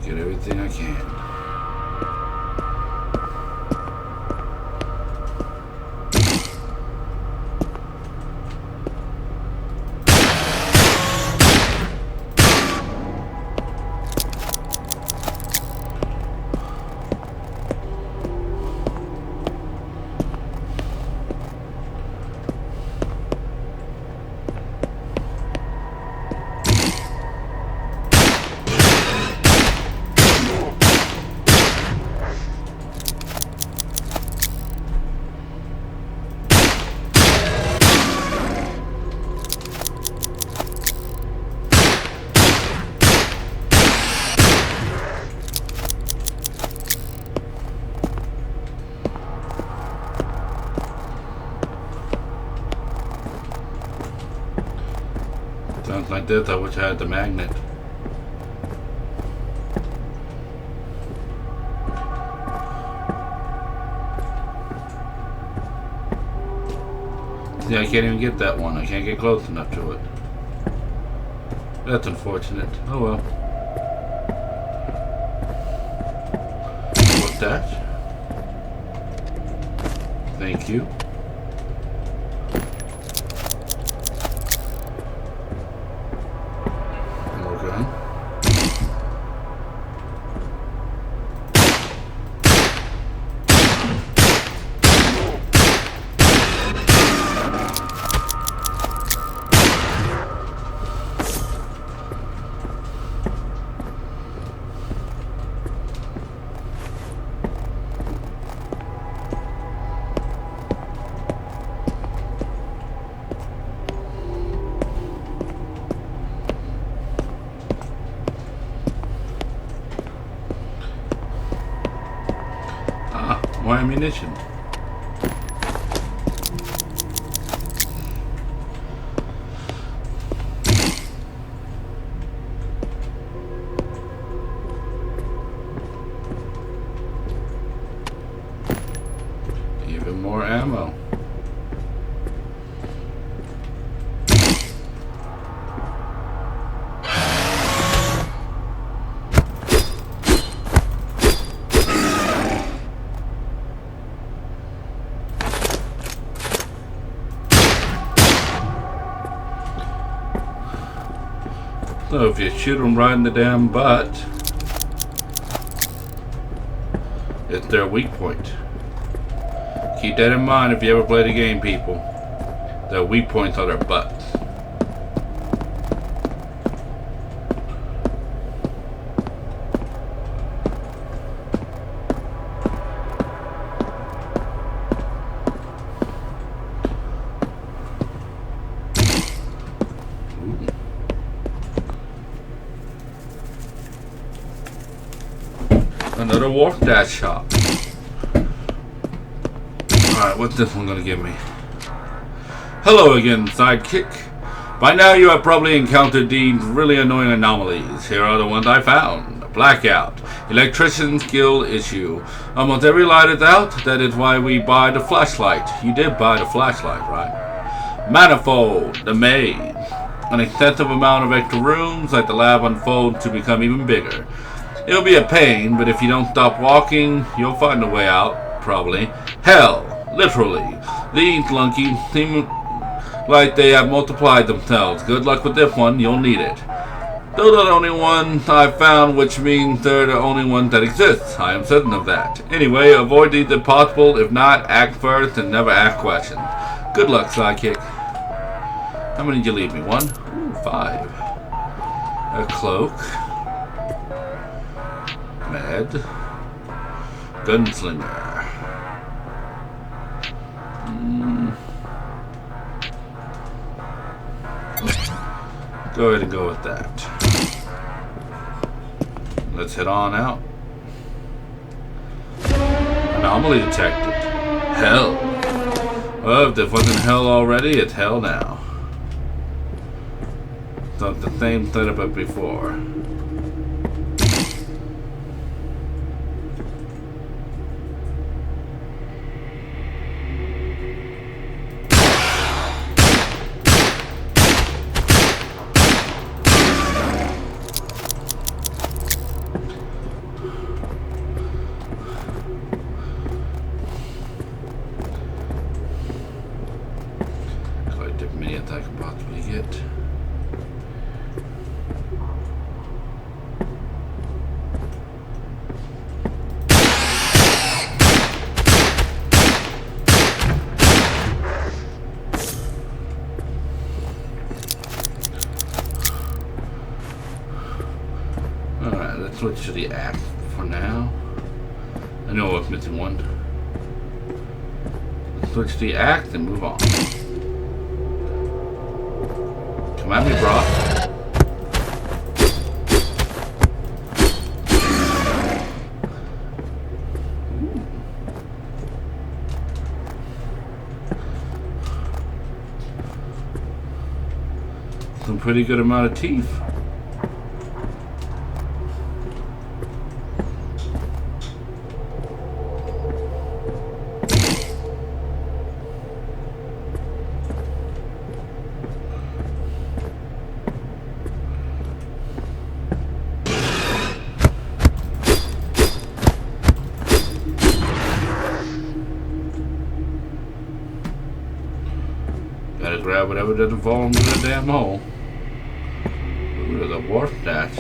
Get everything I can. Sounds like this. I wish I had the magnet. See, I can't even get that one. I can't get close enough to it. That's unfortunate. Oh well. What's that? Thank you. More ammunition. Even more ammo. So if you shoot them right in the damn butt, it's their weak point. Keep that in mind if you ever play the game, people. Their weak points are their butts. Another walk dash shop. Alright, what's this one gonna give me? Hello again, sidekick. By now you have probably encountered these really annoying anomalies. Here are the ones I found. Blackout. Electrician skill issue. Almost every light is out. That is why we buy the flashlight. You did buy the flashlight, right? Manifold. The maze. An excessive amount of extra rooms, like the lab unfolds to become even bigger. It'll be a pain, but if you don't stop walking, you'll find a way out, probably. Hell, literally. These Lunky seem like they have multiplied themselves. Good luck with this one, you'll need it. Those are the only ones I've found, which means they're the only ones that exist. I am certain of that. Anyway, avoid these if possible. If not, act first and never ask questions. Good luck, sidekick. How many did you leave me? 1? Ooh, 5. A cloak. Med. Gunslinger. Go ahead and go with that. Let's head on out. Anomaly detected. Hell. Well, if there wasn't hell already, it's hell now. So it's the same setup as before. I can possibly get. Alright, let's switch to the axe for now. I know I was missing one. Let's switch to the axe and move on. Come at me, bro. Some pretty good amount of teeth. Gotta grab whatever doesn't fall into the damn hole. Ooh, there's a warp dash.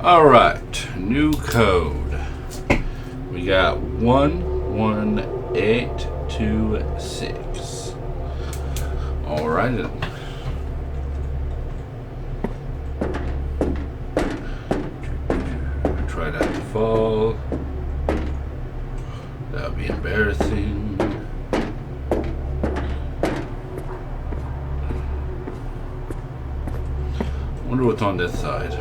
Alright, new code. We got 11826. Alright then. Try not to fall. That would be embarrassing. Wonder what's on this side.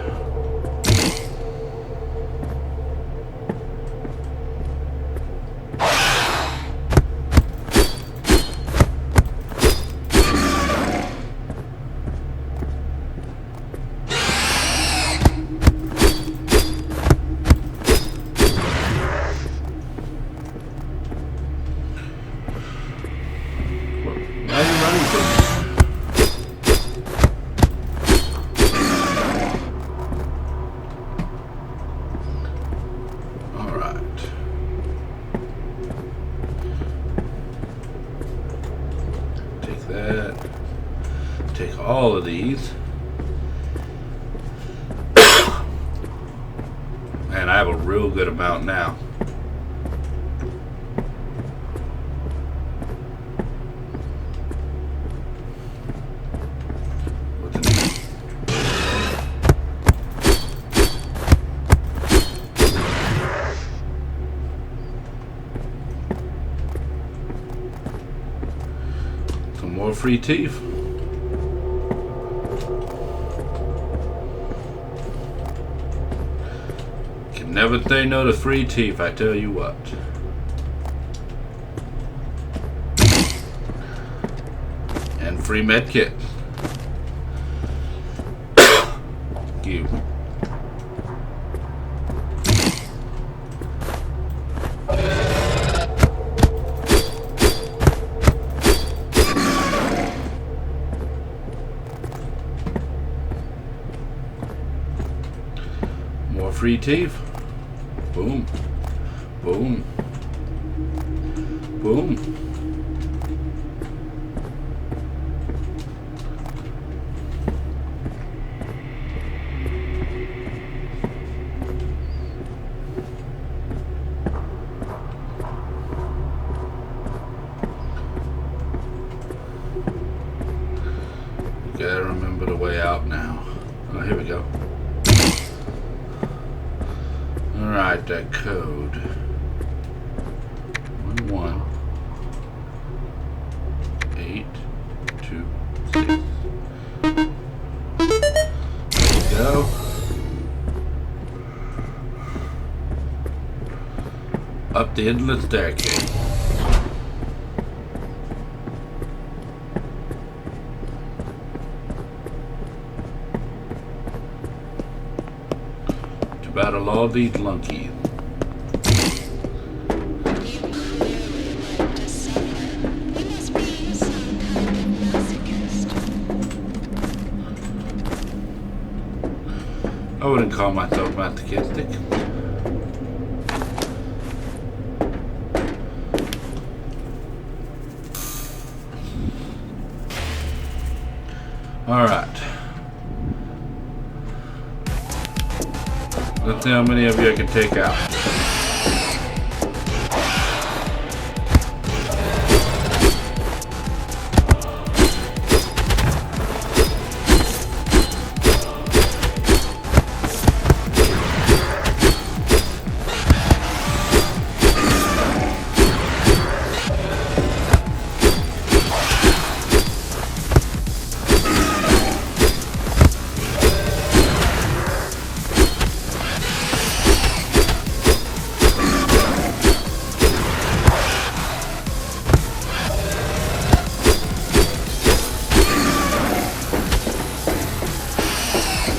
Take all of these. Man, I have a real good amount now. Some more free teeth. Never say no to free teeth, I tell you what. And free med kit. You. More free teeth. Boom. Boom. Boom. Gotta remember the way out now. Oh, here we go. Alright, that code. 11826. There we go. Up the endless staircase. To battle all these Lunkies. You clearly like to suffer. You must be some kind of masochist. I wouldn't call myself masochistic. Alright. Let's see how many of you I can take out.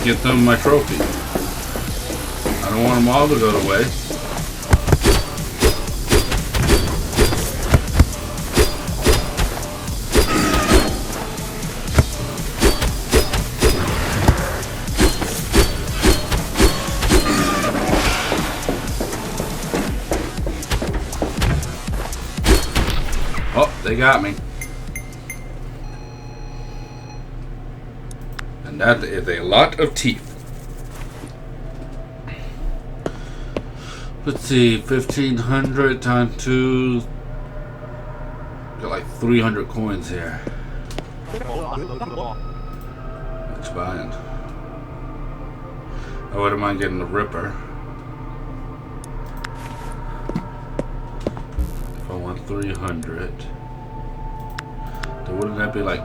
Get some of my trophies. I don't want them all to go to waste. Oh, they got me. And that is a lot of teeth. Let's see, 1,500 times 2. Got like 300 coins here. That's fine. I wouldn't mind getting the Ripper. If I want 300. Then wouldn't that be like...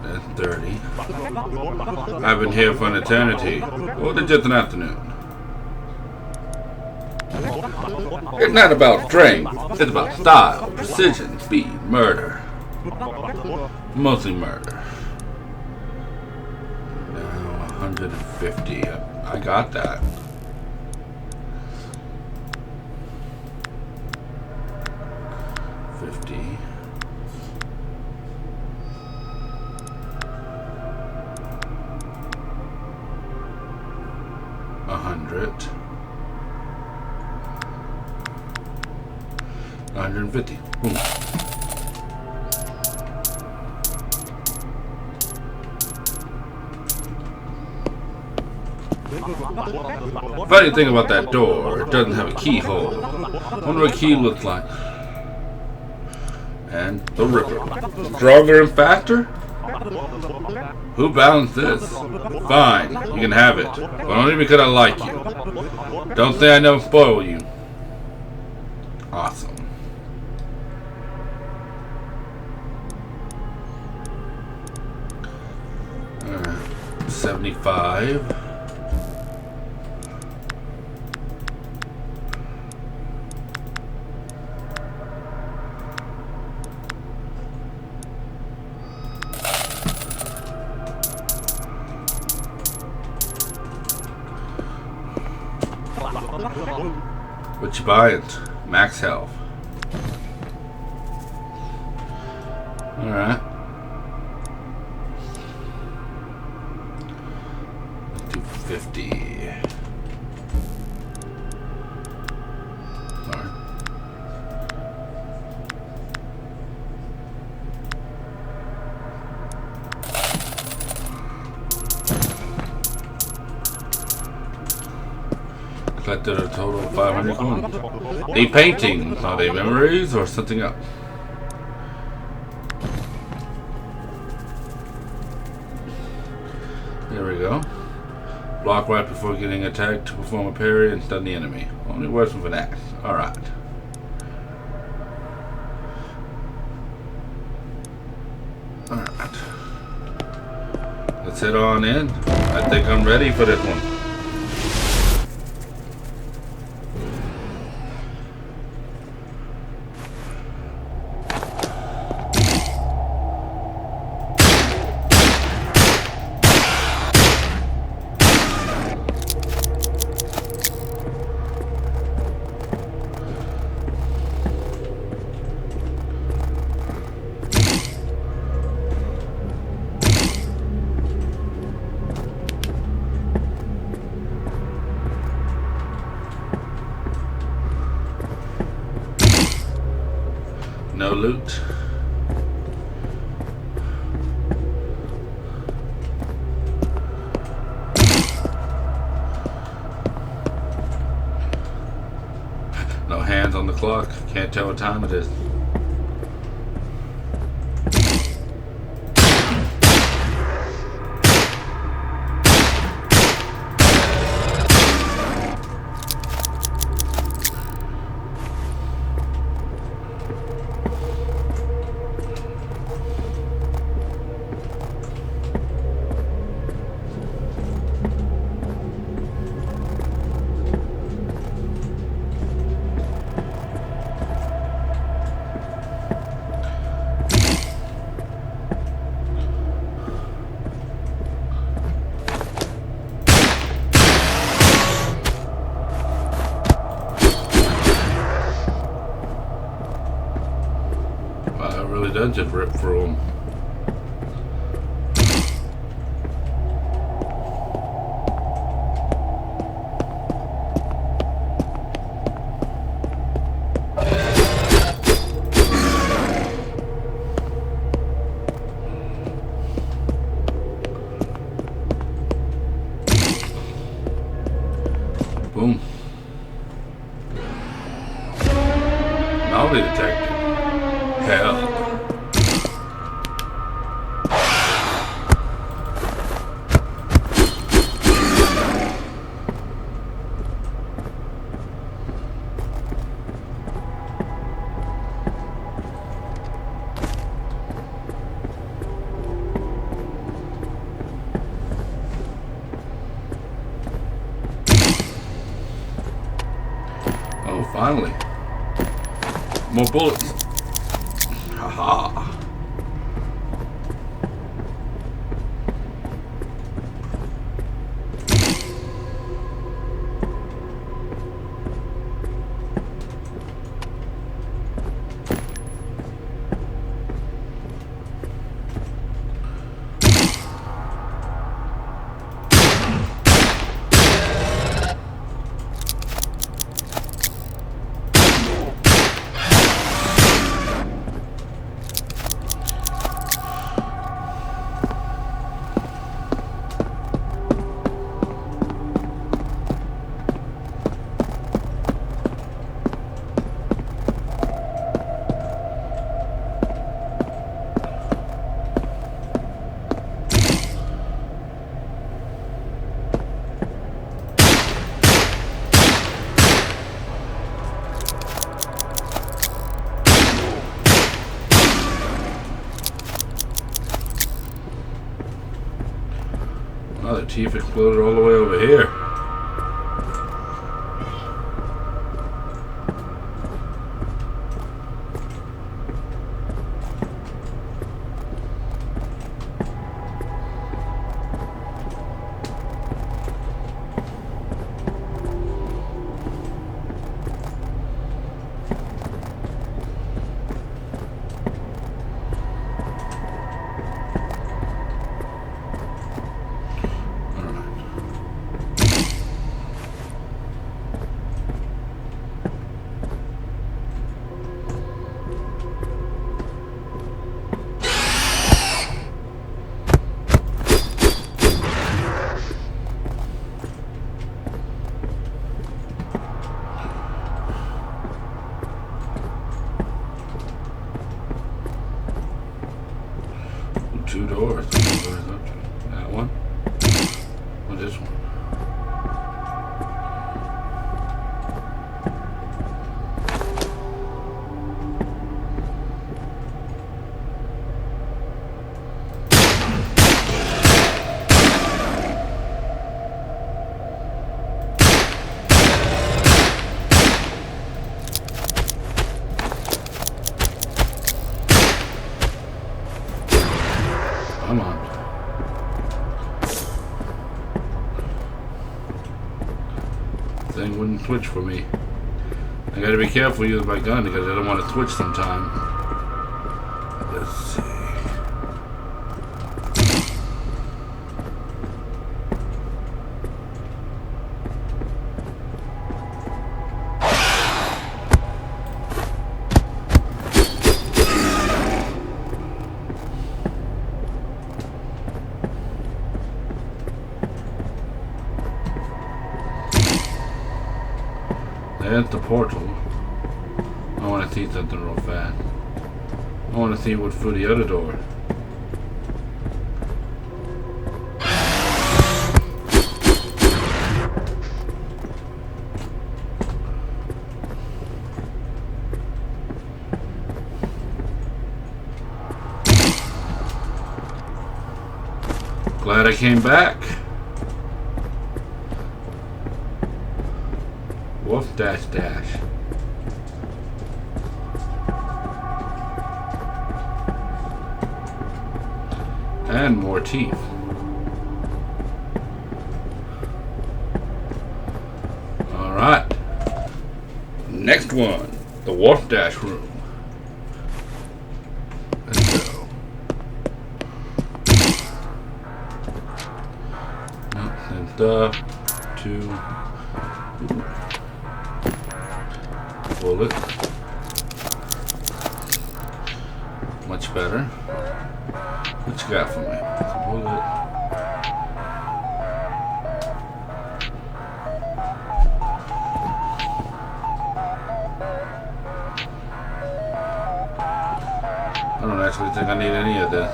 That's 30. I've been here for an eternity. Or just an afternoon. It's not about strength. It's about style, precision, speed, murder. Mostly murder. Now 150. I got that. $50. $100. $150. Boom. Funny thing about that door, it doesn't have a keyhole. I wonder what a key looks like. And the Ripper. Stronger and faster? Who balanced this? Fine, you can have it, but only because I like you. Don't say I never spoil you. Awesome. 75. What you buying? Max health. Alright. 250. Alright. Collected a total of 500 coins. The paintings, are they memories or something else? There we go. Block right before getting attacked to perform a parry and stun the enemy. Only works with an axe. Alright. Alright. Let's head on in. I think I'm ready for this one. No loot. No hands on the clock. Can't tell what time it is. It really does just rip through them. Boom. Now they detected. Hell. Oh, finally. More bullets. Haha. Oh, the teeth exploded all the way over here. Two doors. That one. Or this one. Come on. Thing wouldn't twitch for me. I gotta be careful using my gun because I don't want to twitch sometime. Let's see. There's the portal. I want to see something real fast. I want to see what's through the other door. Glad I came back. Wolf dash dash. And more teeth. Alright. Next one. The wolf dash room. Let's go. And stuff. 2. Bullet. Much better. What you got for me? Bullet. I don't actually think I need any of this.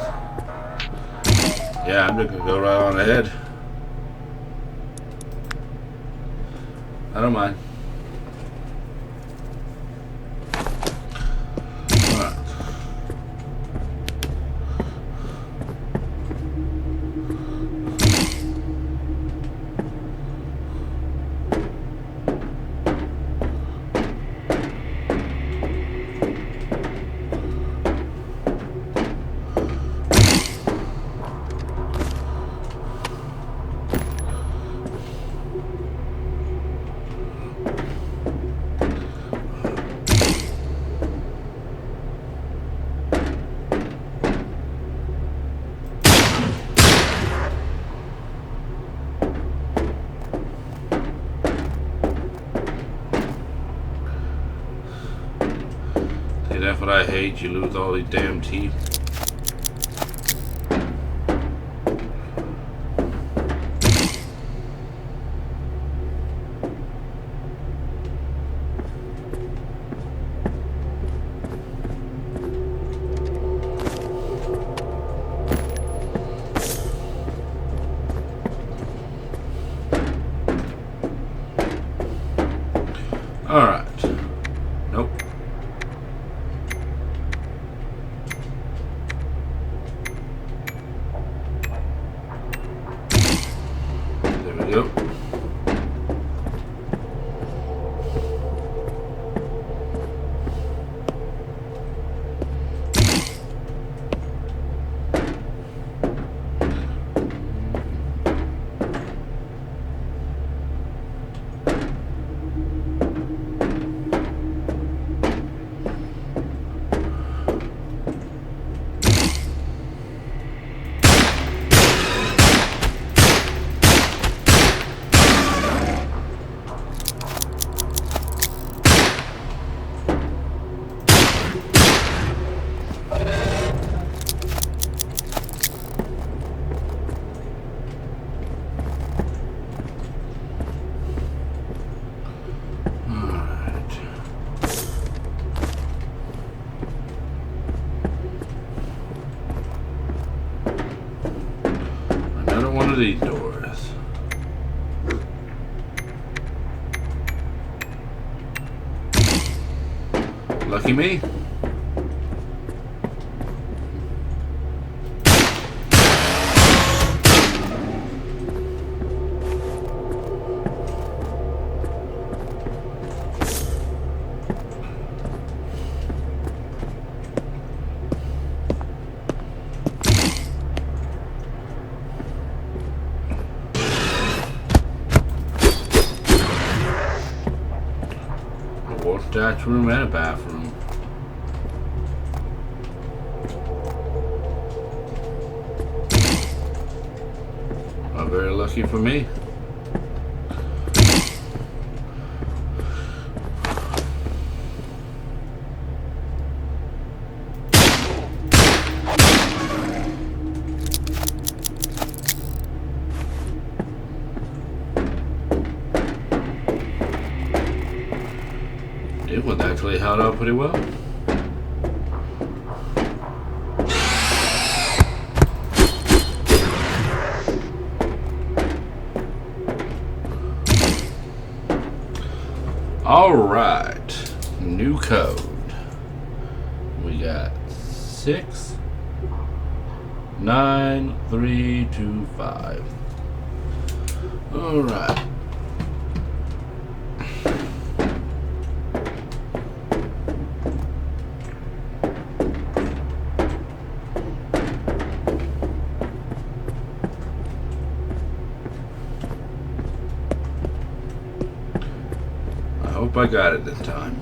Yeah, I'm just gonna go right on ahead. I don't mind. That's what I hate. You lose all these damn teeth. All right. Nope. Yep. Another one of these doors. Lucky me. Stats room and a bathroom. Very lucky for me. It was actually held out pretty well. All right, new code. We got 69325. All right. I hope I got it this time.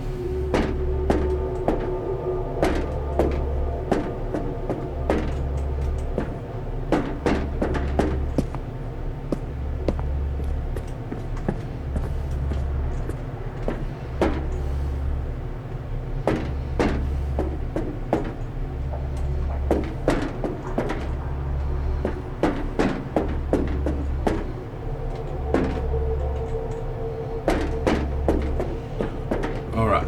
All right.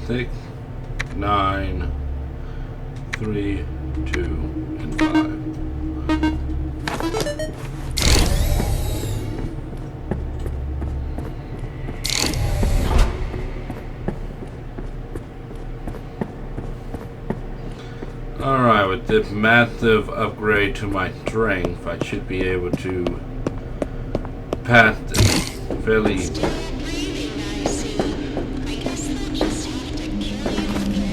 Six, 9, 3, 2, and 5. Alright, with this massive upgrade to my strength, I should be able to pass this fairly. Still breathing, I see. I guess they'll just have to kill you again.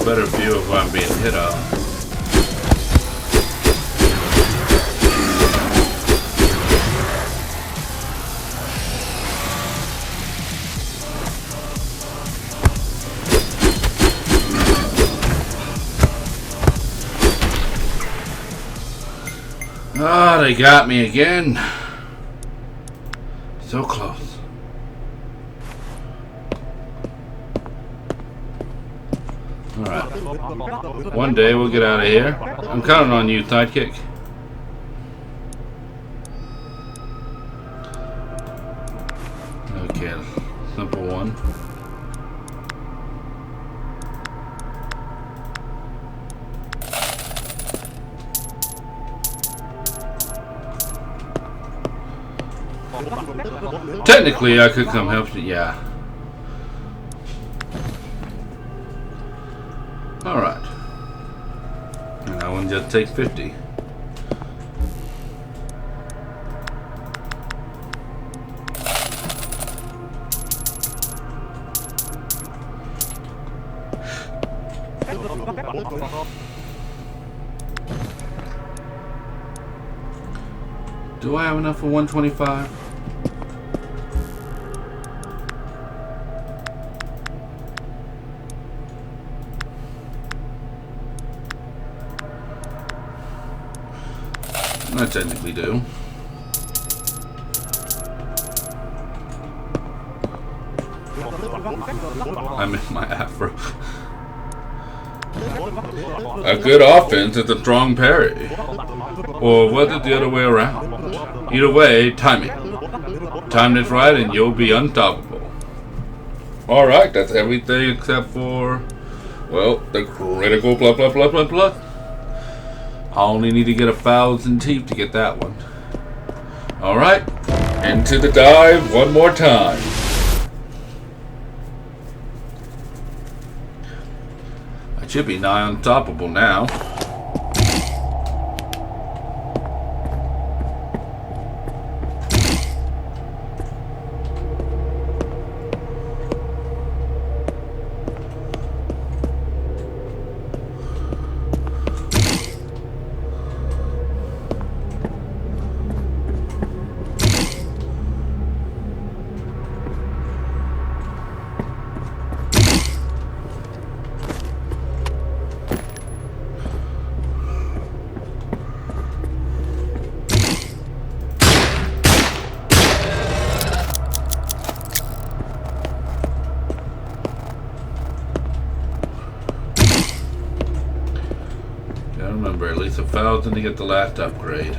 Better view of what I'm being hit on. Ah, they got me again. So close. Alright. One day we'll get out of here. I'm counting on you, sidekick. Okay, simple one. Technically, I could come help you. Yeah. Alright. And that one just takes 50. Do I have enough for 125? I technically do. I miss my afro. A good offense is a strong parry. Or was it the other way around? Either way, time it. Time this right and you'll be unstoppable. Alright, that's everything except for, well, the critical plus plus plus plus plus. I only need to get 1,000 teeth to get that one. Alright, into the dive one more time. I should be nigh unstoppable now. Remember, at least 1,000 to get the last upgrade.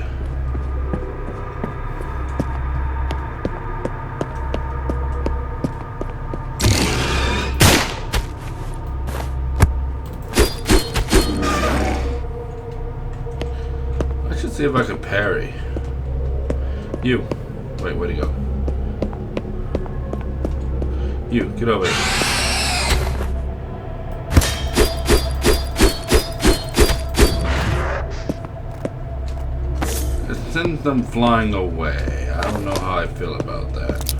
I should see if I can parry. You. Wait, where'd he go? You, get over here. Send them flying away. I don't know how I feel about that.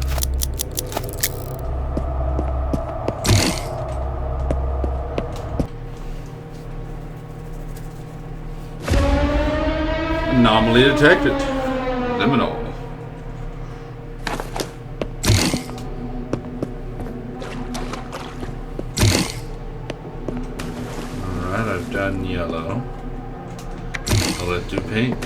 Anomaly detected. Liminal. Alright, I've done yellow. So let's do pink.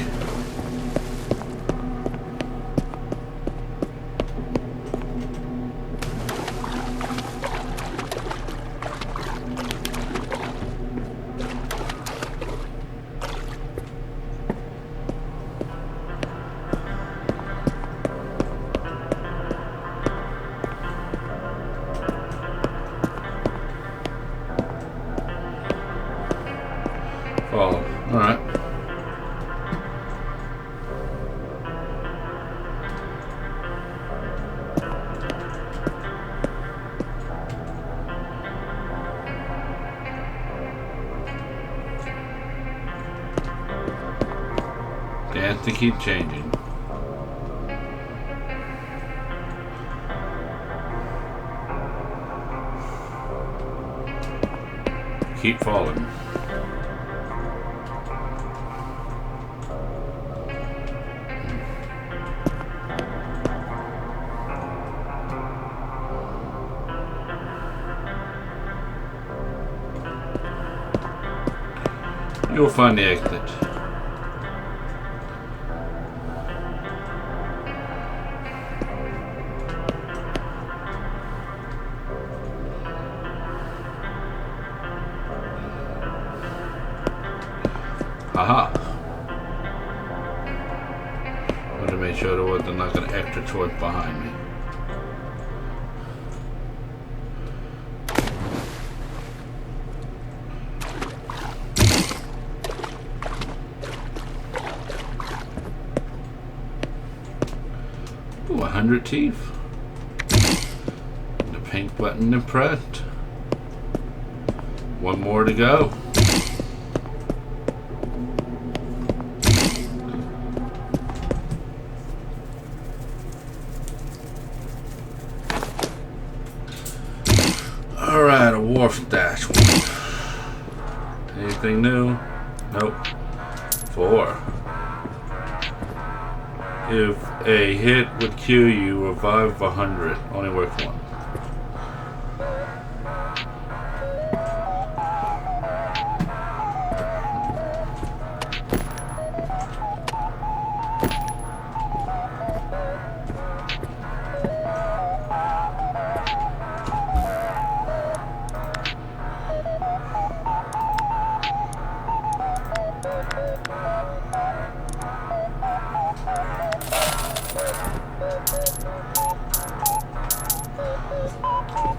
Follow. Alright. They have to keep changing. Keep falling. You'll find the exit. character choice behind me. Ooh, 100 teeth. The pink button is pressed. One more to go. Alright, a wharf stash one. Anything new? Nope. 4. If a hit would kill you, revive 100. Only worth 1.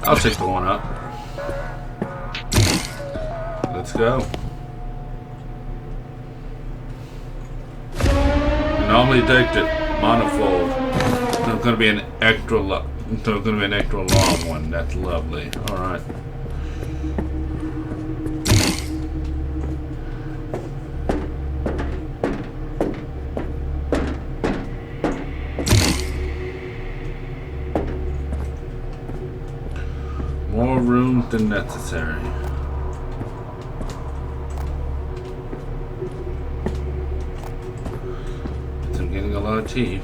I'll take the one up. Let's go. Normally addicted, manifold. There's gonna be an extra long one. That's lovely. Alright. More room than necessary. I'm getting a lot of teeth.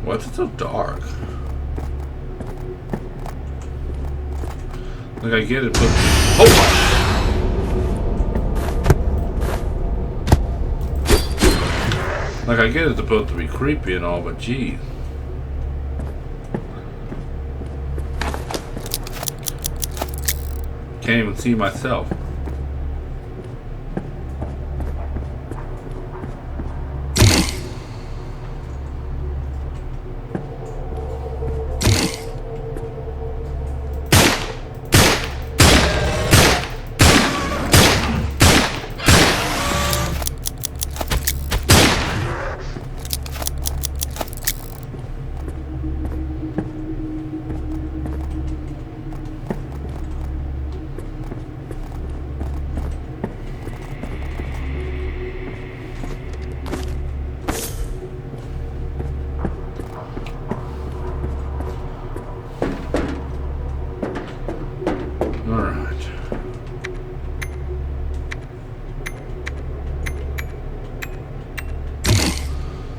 What's it so dark? Like I get it, but like I get it's supposed to be creepy and all, but geez. Can't even see myself.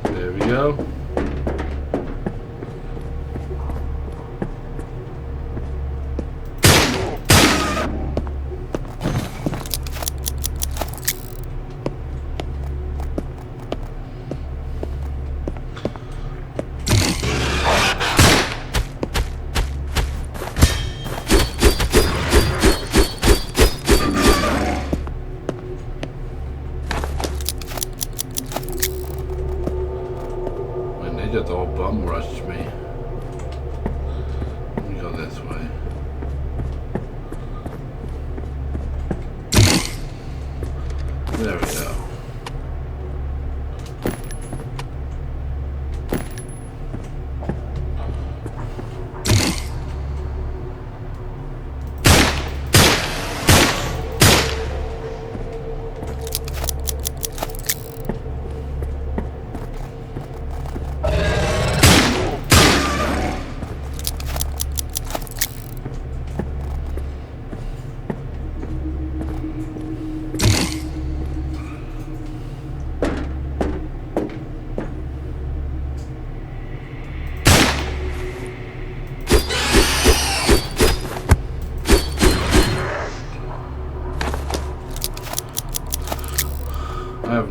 There we go. They just all bum rushed me. Let me go this way. There we go.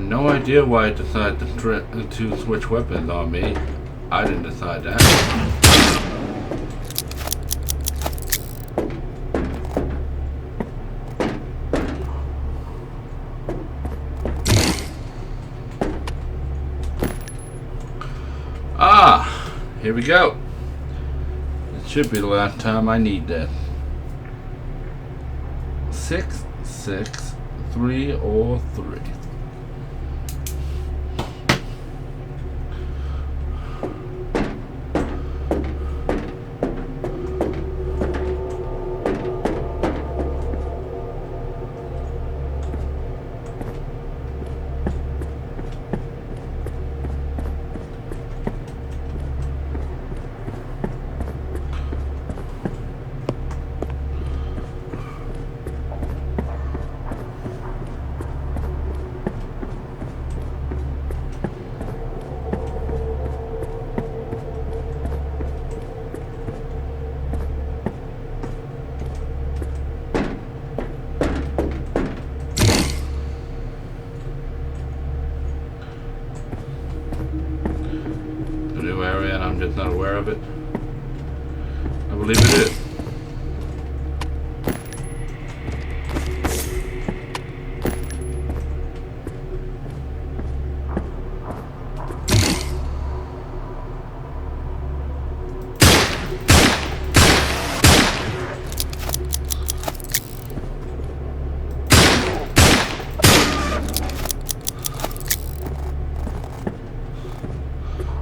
no idea why it decided to switch weapons on me. I didn't decide that. Ah, here we go. It should be the last time I need that. 6, 6, 3, or 3. New area and I'm just not aware of it. I believe it is.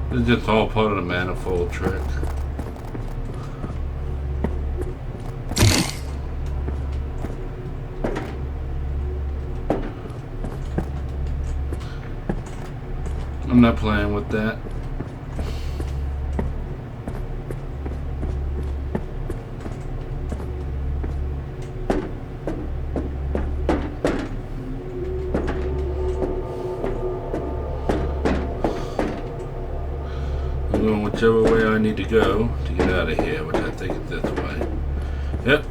It's just all part of the manifold trick. I'm not playing with that. I'm going whichever way I need to go to get out of here, which I think is this way. Yep.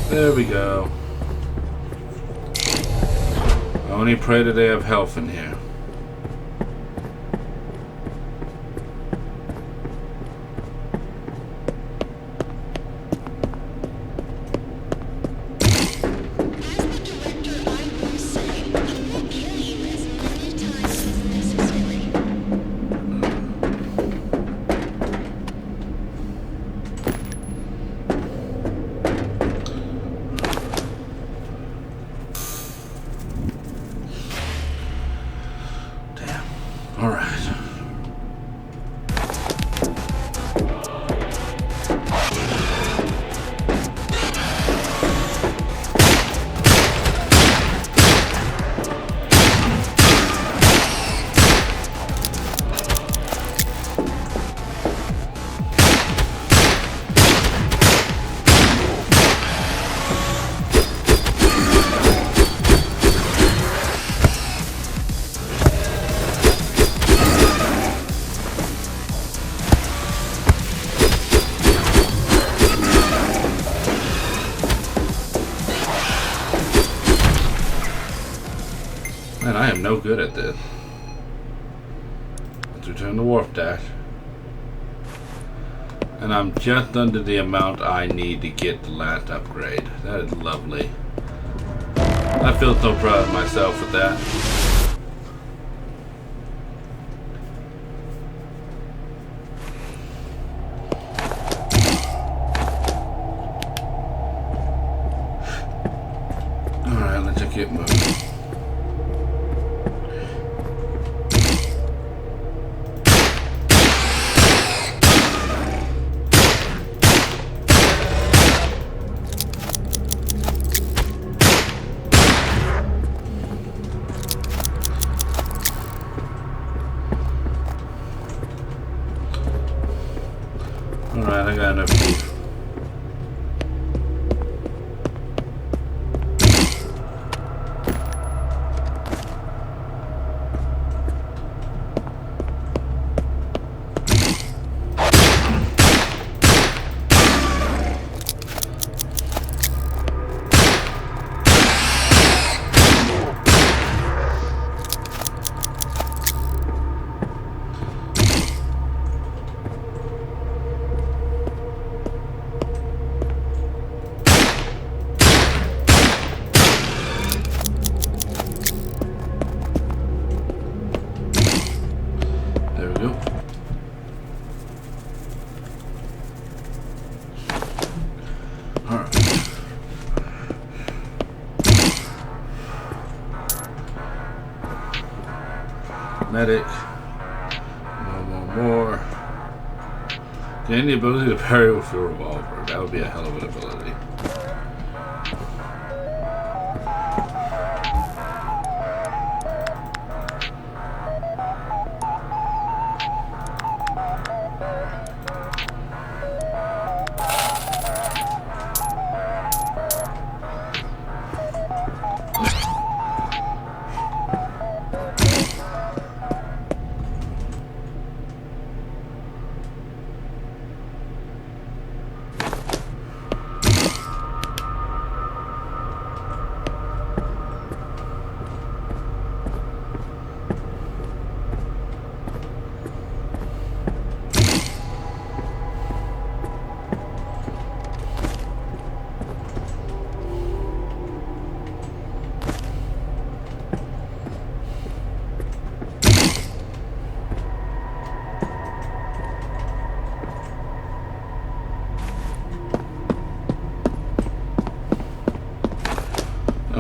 There we go. I only pray that they have health in here. All right. Man, I am no good at this. Let's return the warp dash. And I'm just under the amount I need to get the last upgrade. That is lovely. I feel so proud of myself with that. Alright, let's just get moving. Alright, I got enough beef. Medic. More. Gain the ability to parry with your revolver. That would be a hell of an ability.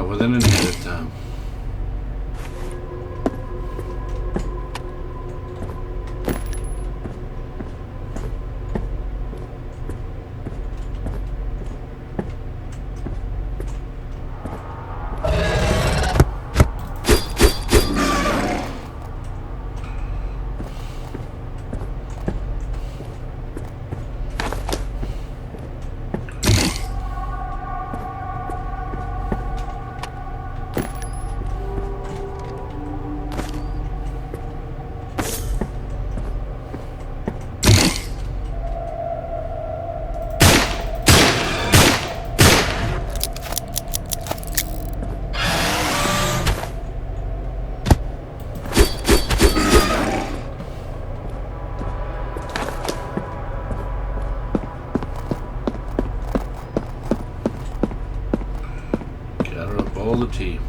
Within an minute time. Gather up all the tea.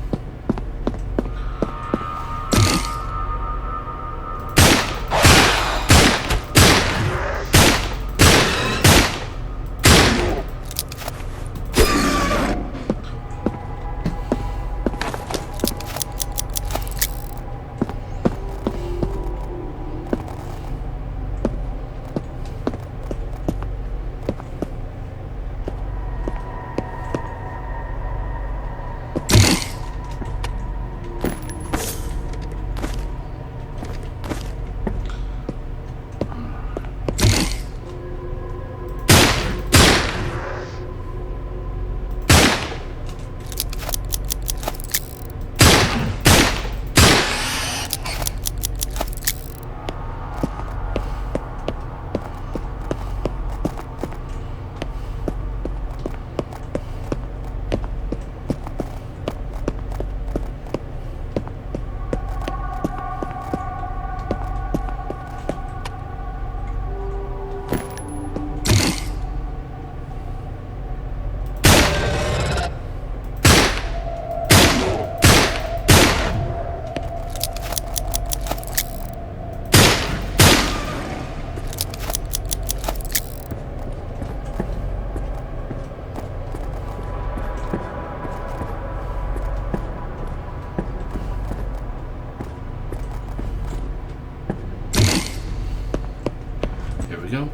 Here we go.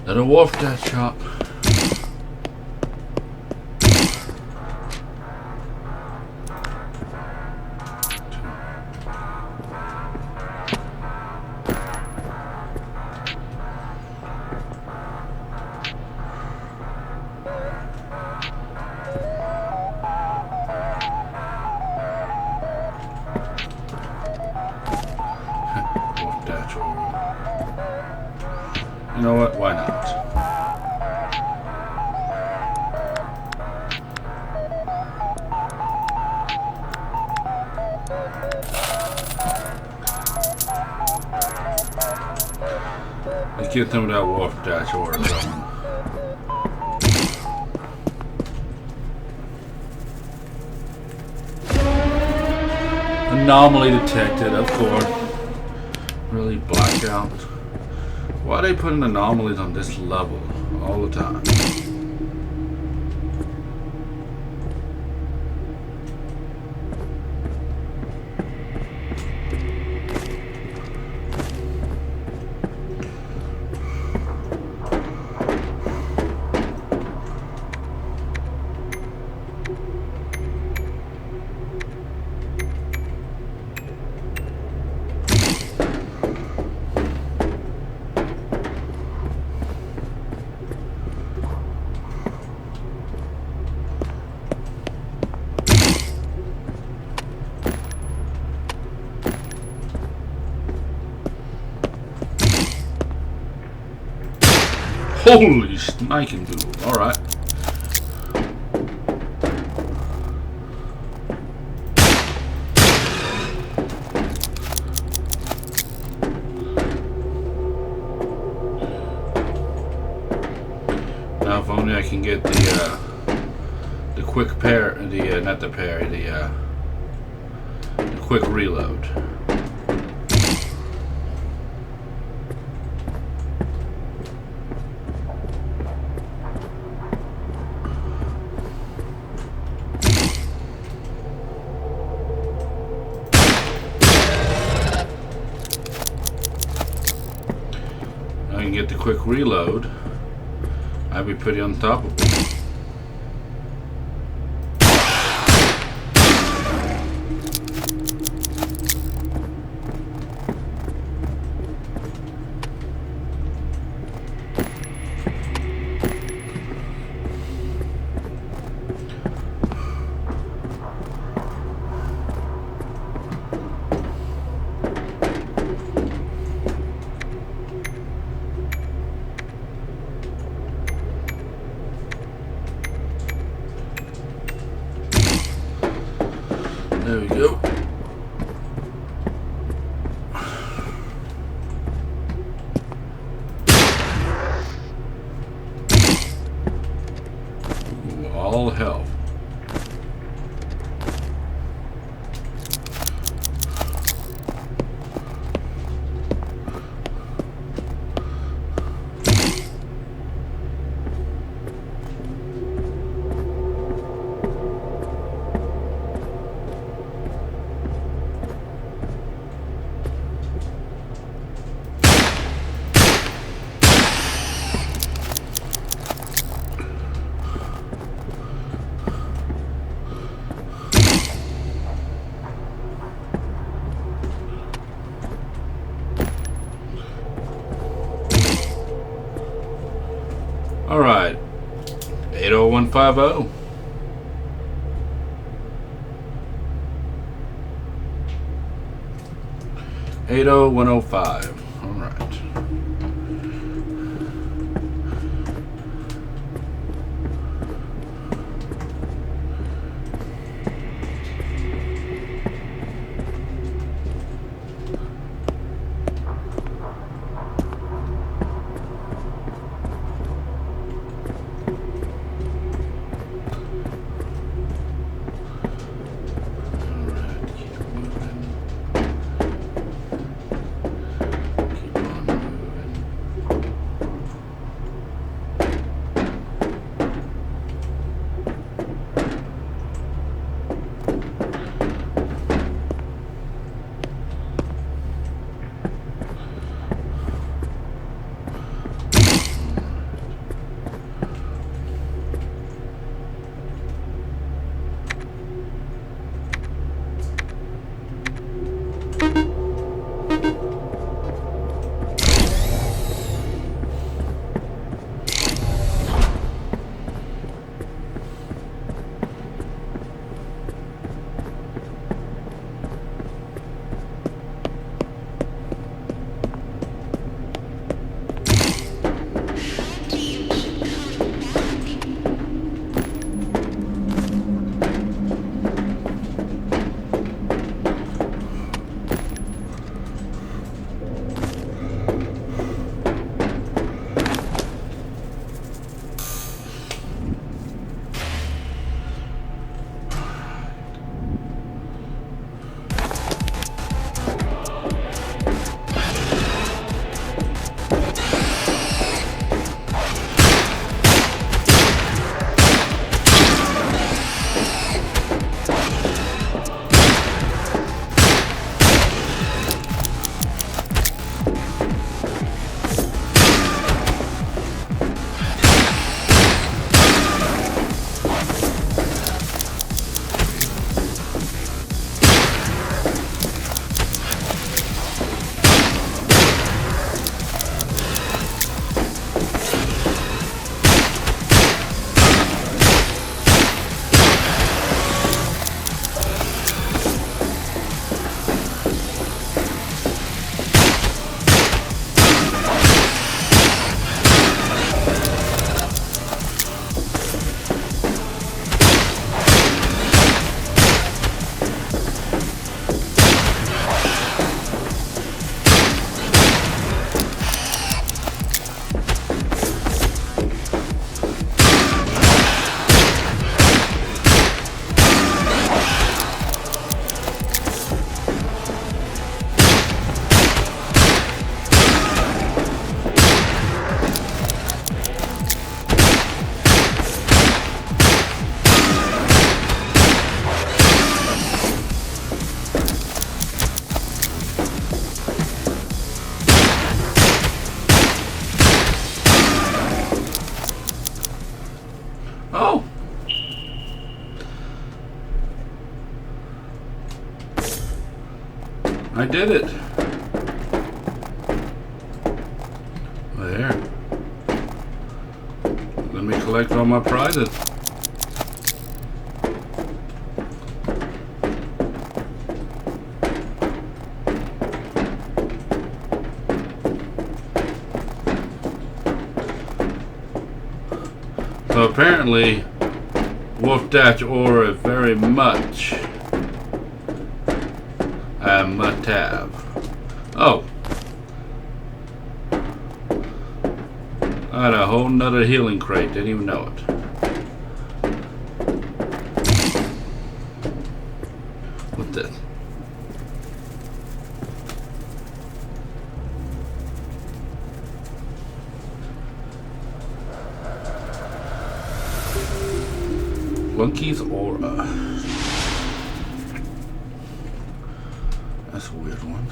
Let her wolf that shop. You know what? Why not? Let's get some of that wolf dash or something. Anomaly detected, of course. Really blackout. Why are they putting anomalies on this level all the time? Holy sniking doodle. Alright. Now if only I can get the quick pair, not the parry, the quick reload. I can get the quick reload. I'd be pretty unstoppable. There we go. Ooh, all hell. All right, 80150. Eight oh one oh five. All right. Keep on I did it. There. Let me collect all my prizes. So apparently, Wolf Dash Aura is very much a must-have. Oh. I had a whole nother healing crate, didn't even know it. What's this? Lunky's Aura. That's a weird one.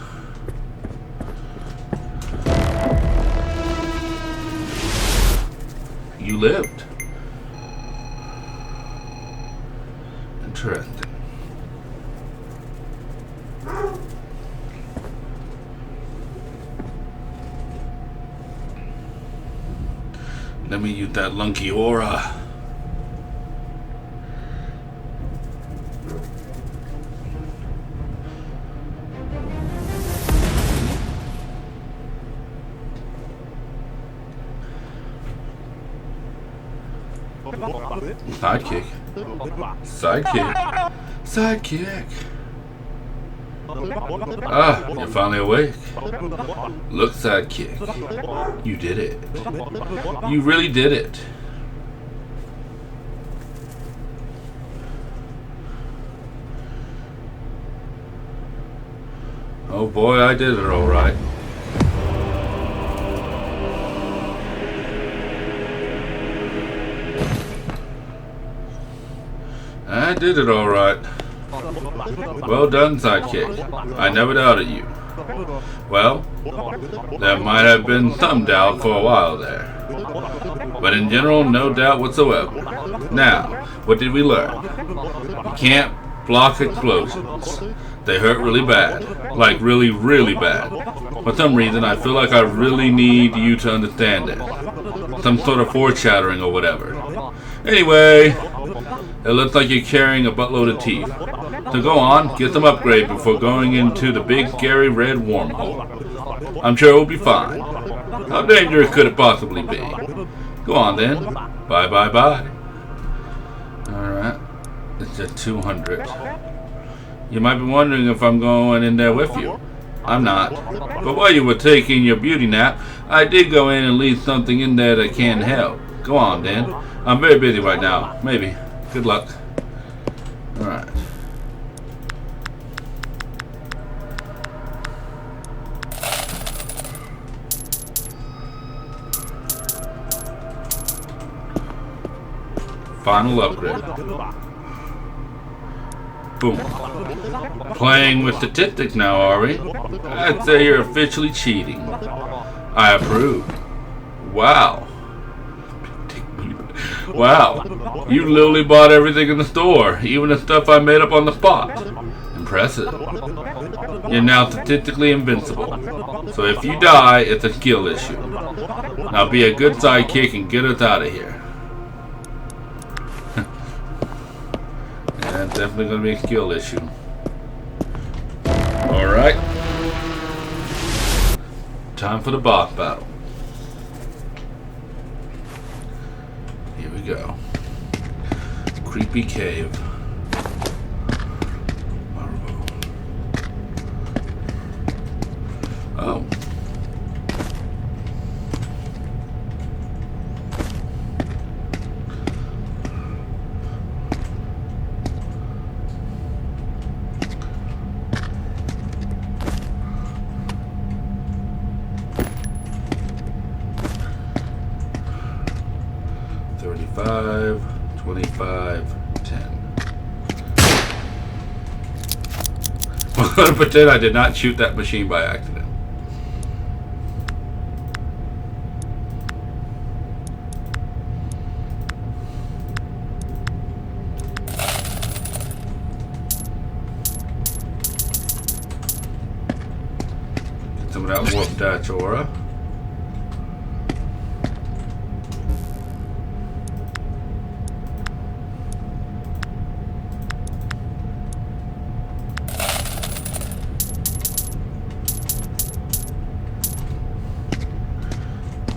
You lived. Interesting. Let me use that Lunky Aura. Sidekick. Sidekick. Sidekick. Ah, you're finally awake. Look, Sidekick. You did it. You really did it. Oh boy, I did it all right. I did it all right. Well done, Sidekick. I never doubted you. Well, there might have been some doubt for a while there. But in general, no doubt whatsoever. Now, what did we learn? You can't block explosions. They hurt really bad. Like really, really bad. For some reason, I feel like I really need you to understand it. Some sort of foreshadowing or whatever. Anyway, it looks like you're carrying a buttload of teeth. So go on, get some upgrade before going into the big scary red wormhole. I'm sure it will be fine. How dangerous could it possibly be? Go on then. Bye bye bye. Alright. It's at 200. You might be wondering if I'm going in there with you. I'm not. But while you were taking your beauty nap, I did go in and leave something in there that can help. Go on then. I'm very busy right now. Maybe. Good luck. Alright. Final upgrade. Boom. Playing with statistics now, are we? I'd say you're officially cheating. I approve. Wow. Wow. You literally bought everything in the store, even the stuff I made up on the spot. Impressive. You're now statistically invincible. So if you die, it's a skill issue. Now be a good sidekick and get us out of here. That's definitely going to be a skill issue. Alright. Time for the boss battle. Here we go. Creepy cave. Oh. $35, $25, 10. I'm going to pretend I did not shoot that machine by accident. some of that warp Dutch aura.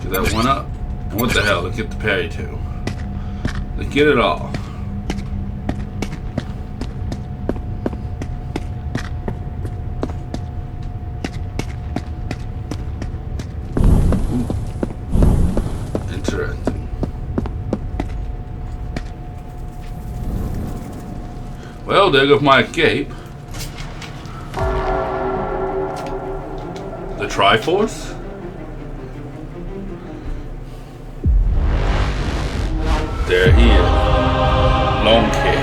Get that one up. And what the hell? Let's get the parry too. Let's get it all. Interesting. Well, there goes my escape. The Triforce? There he is. Lunky.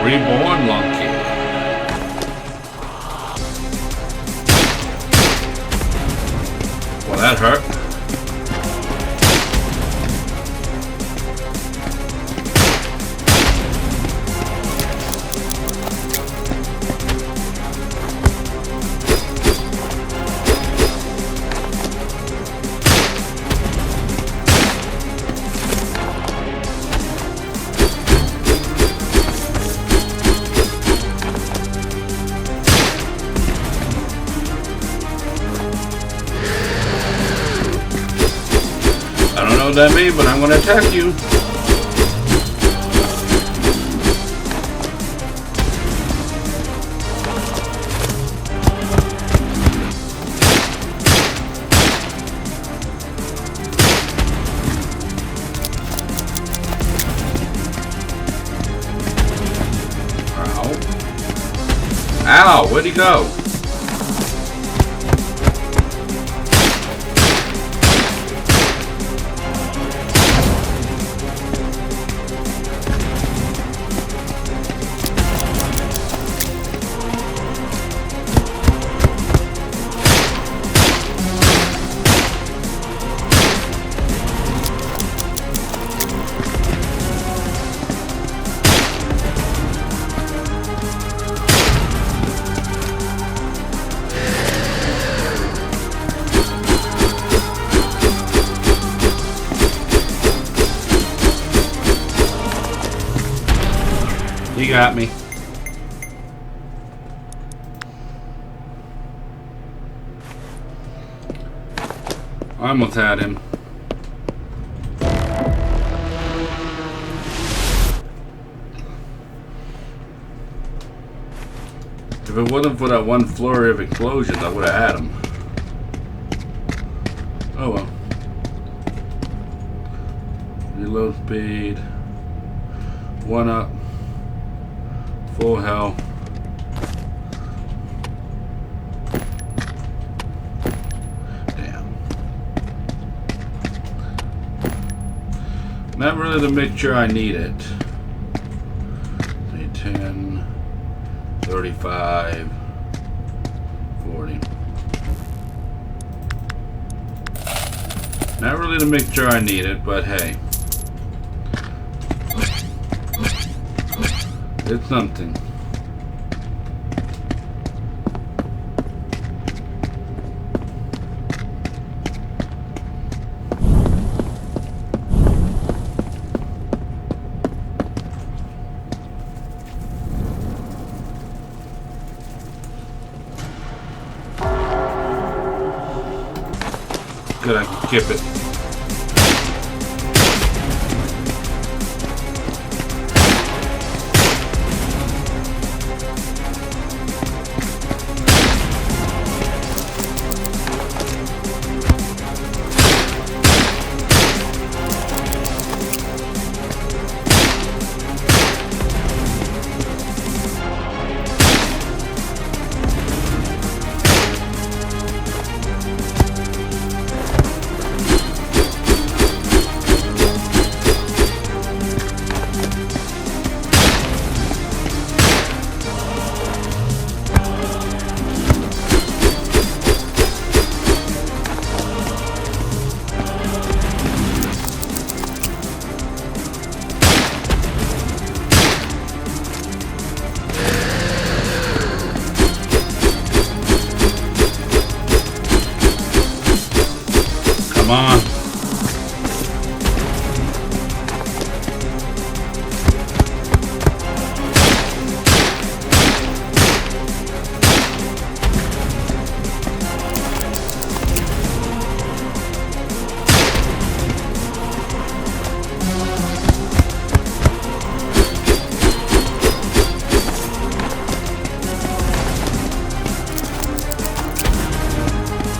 Reborn Lunky. Well, that hurt. I don't know what that means, but I'm going to attack you. Ow. Ow, where'd he go? He got me. I almost had him. If it wasn't for that one flurry of explosions, I would have had him. Oh well. Reload speed. 1 up. Full health. Damn. Not really the mixture I needed. 10, 35, 40. Not really the mixture I needed, but hey. It's something. Good, I can skip it.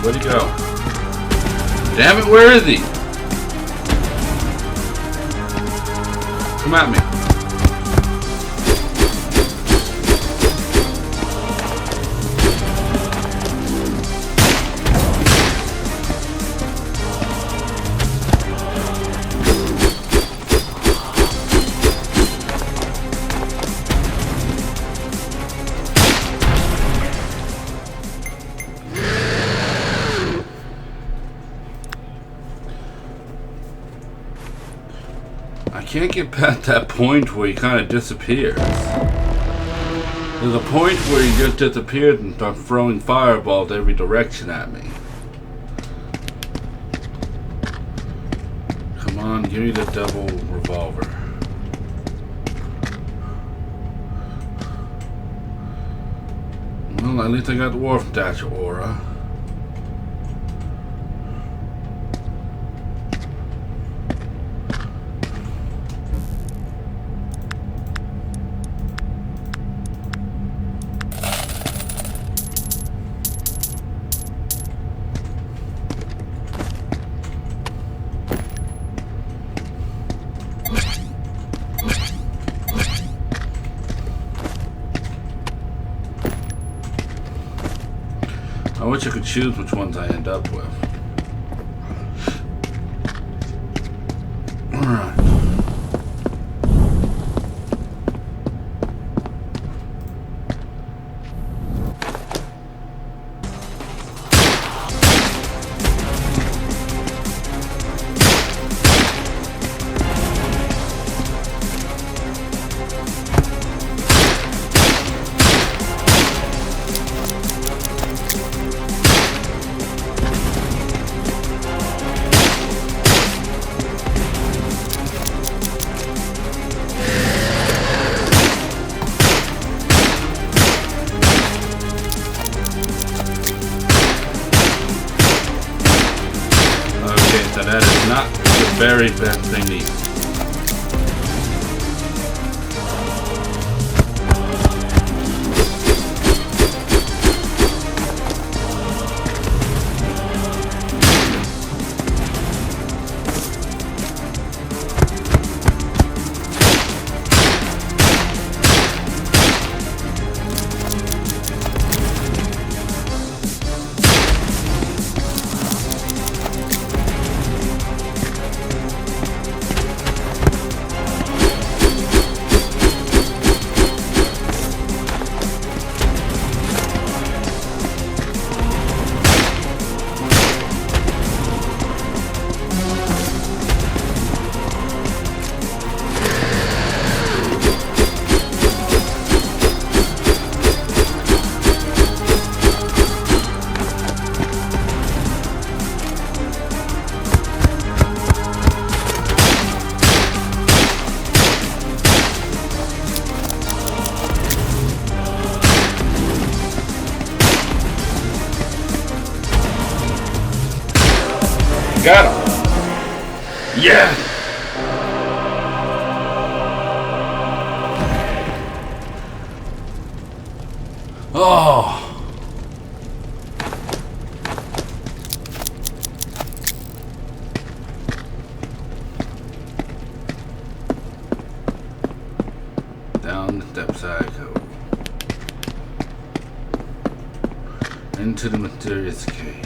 Where'd he go? Damn it, where is he? Come at me. I can't get past that point where he kind of disappears. There's a point where he just disappears and starts throwing fireballs every direction at me. Come on, give me the double revolver. Well, at least I got the Wharf Dash aura. I wish I could choose which ones I end up with. Alright. So that is not the very best thing to eat. Got him. Yeah. Oh. Down the steps I go. Into the mysterious cave.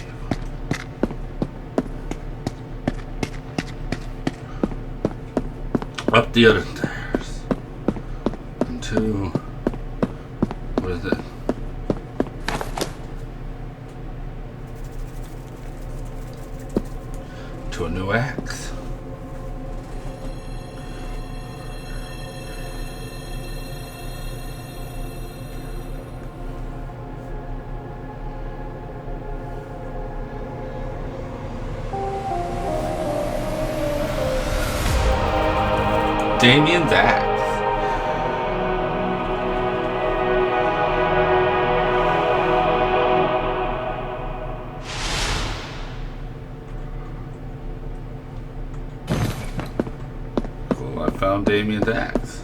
Up the other stairs. Into... what is it? To a new axe. Damien's axe. Cool, I found Damien's axe.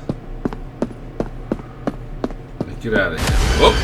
Let's get out of here. Whoop!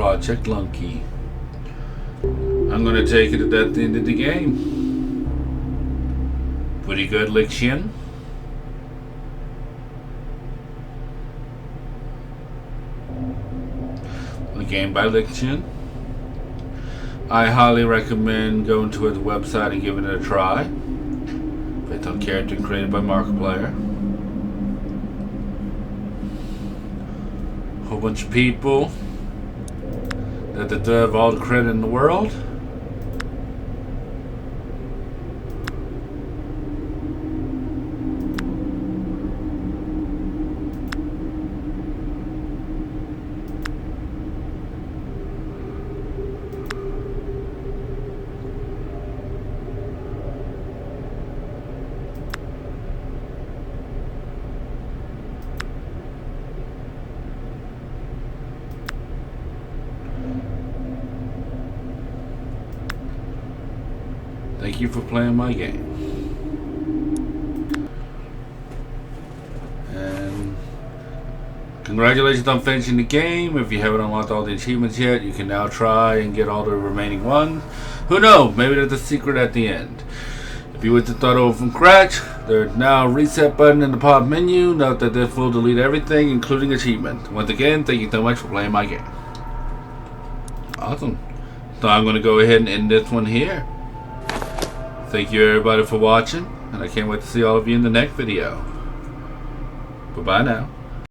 Project Lunky. I'm gonna take it at the end of the game. Pretty good, Lixian. A game by Lixian. I highly recommend going to his website and giving it a try. Based on character created by Markiplier. Whole bunch of people that deserve all the credit in the world. Thank you for playing my game. And congratulations on finishing the game. If you haven't unlocked all the achievements yet, you can now try and get all the remaining ones. Who knows? Maybe there's a secret at the end. If you wish to start over from scratch, there's now a reset button in the pop menu. Note that this will delete everything, including achievements. Once again, thank you so much for playing my game. Awesome. So I'm going to go ahead and end this one here. Thank you everybody for watching, and I can't wait to see all of you in the next video. Bye-bye now.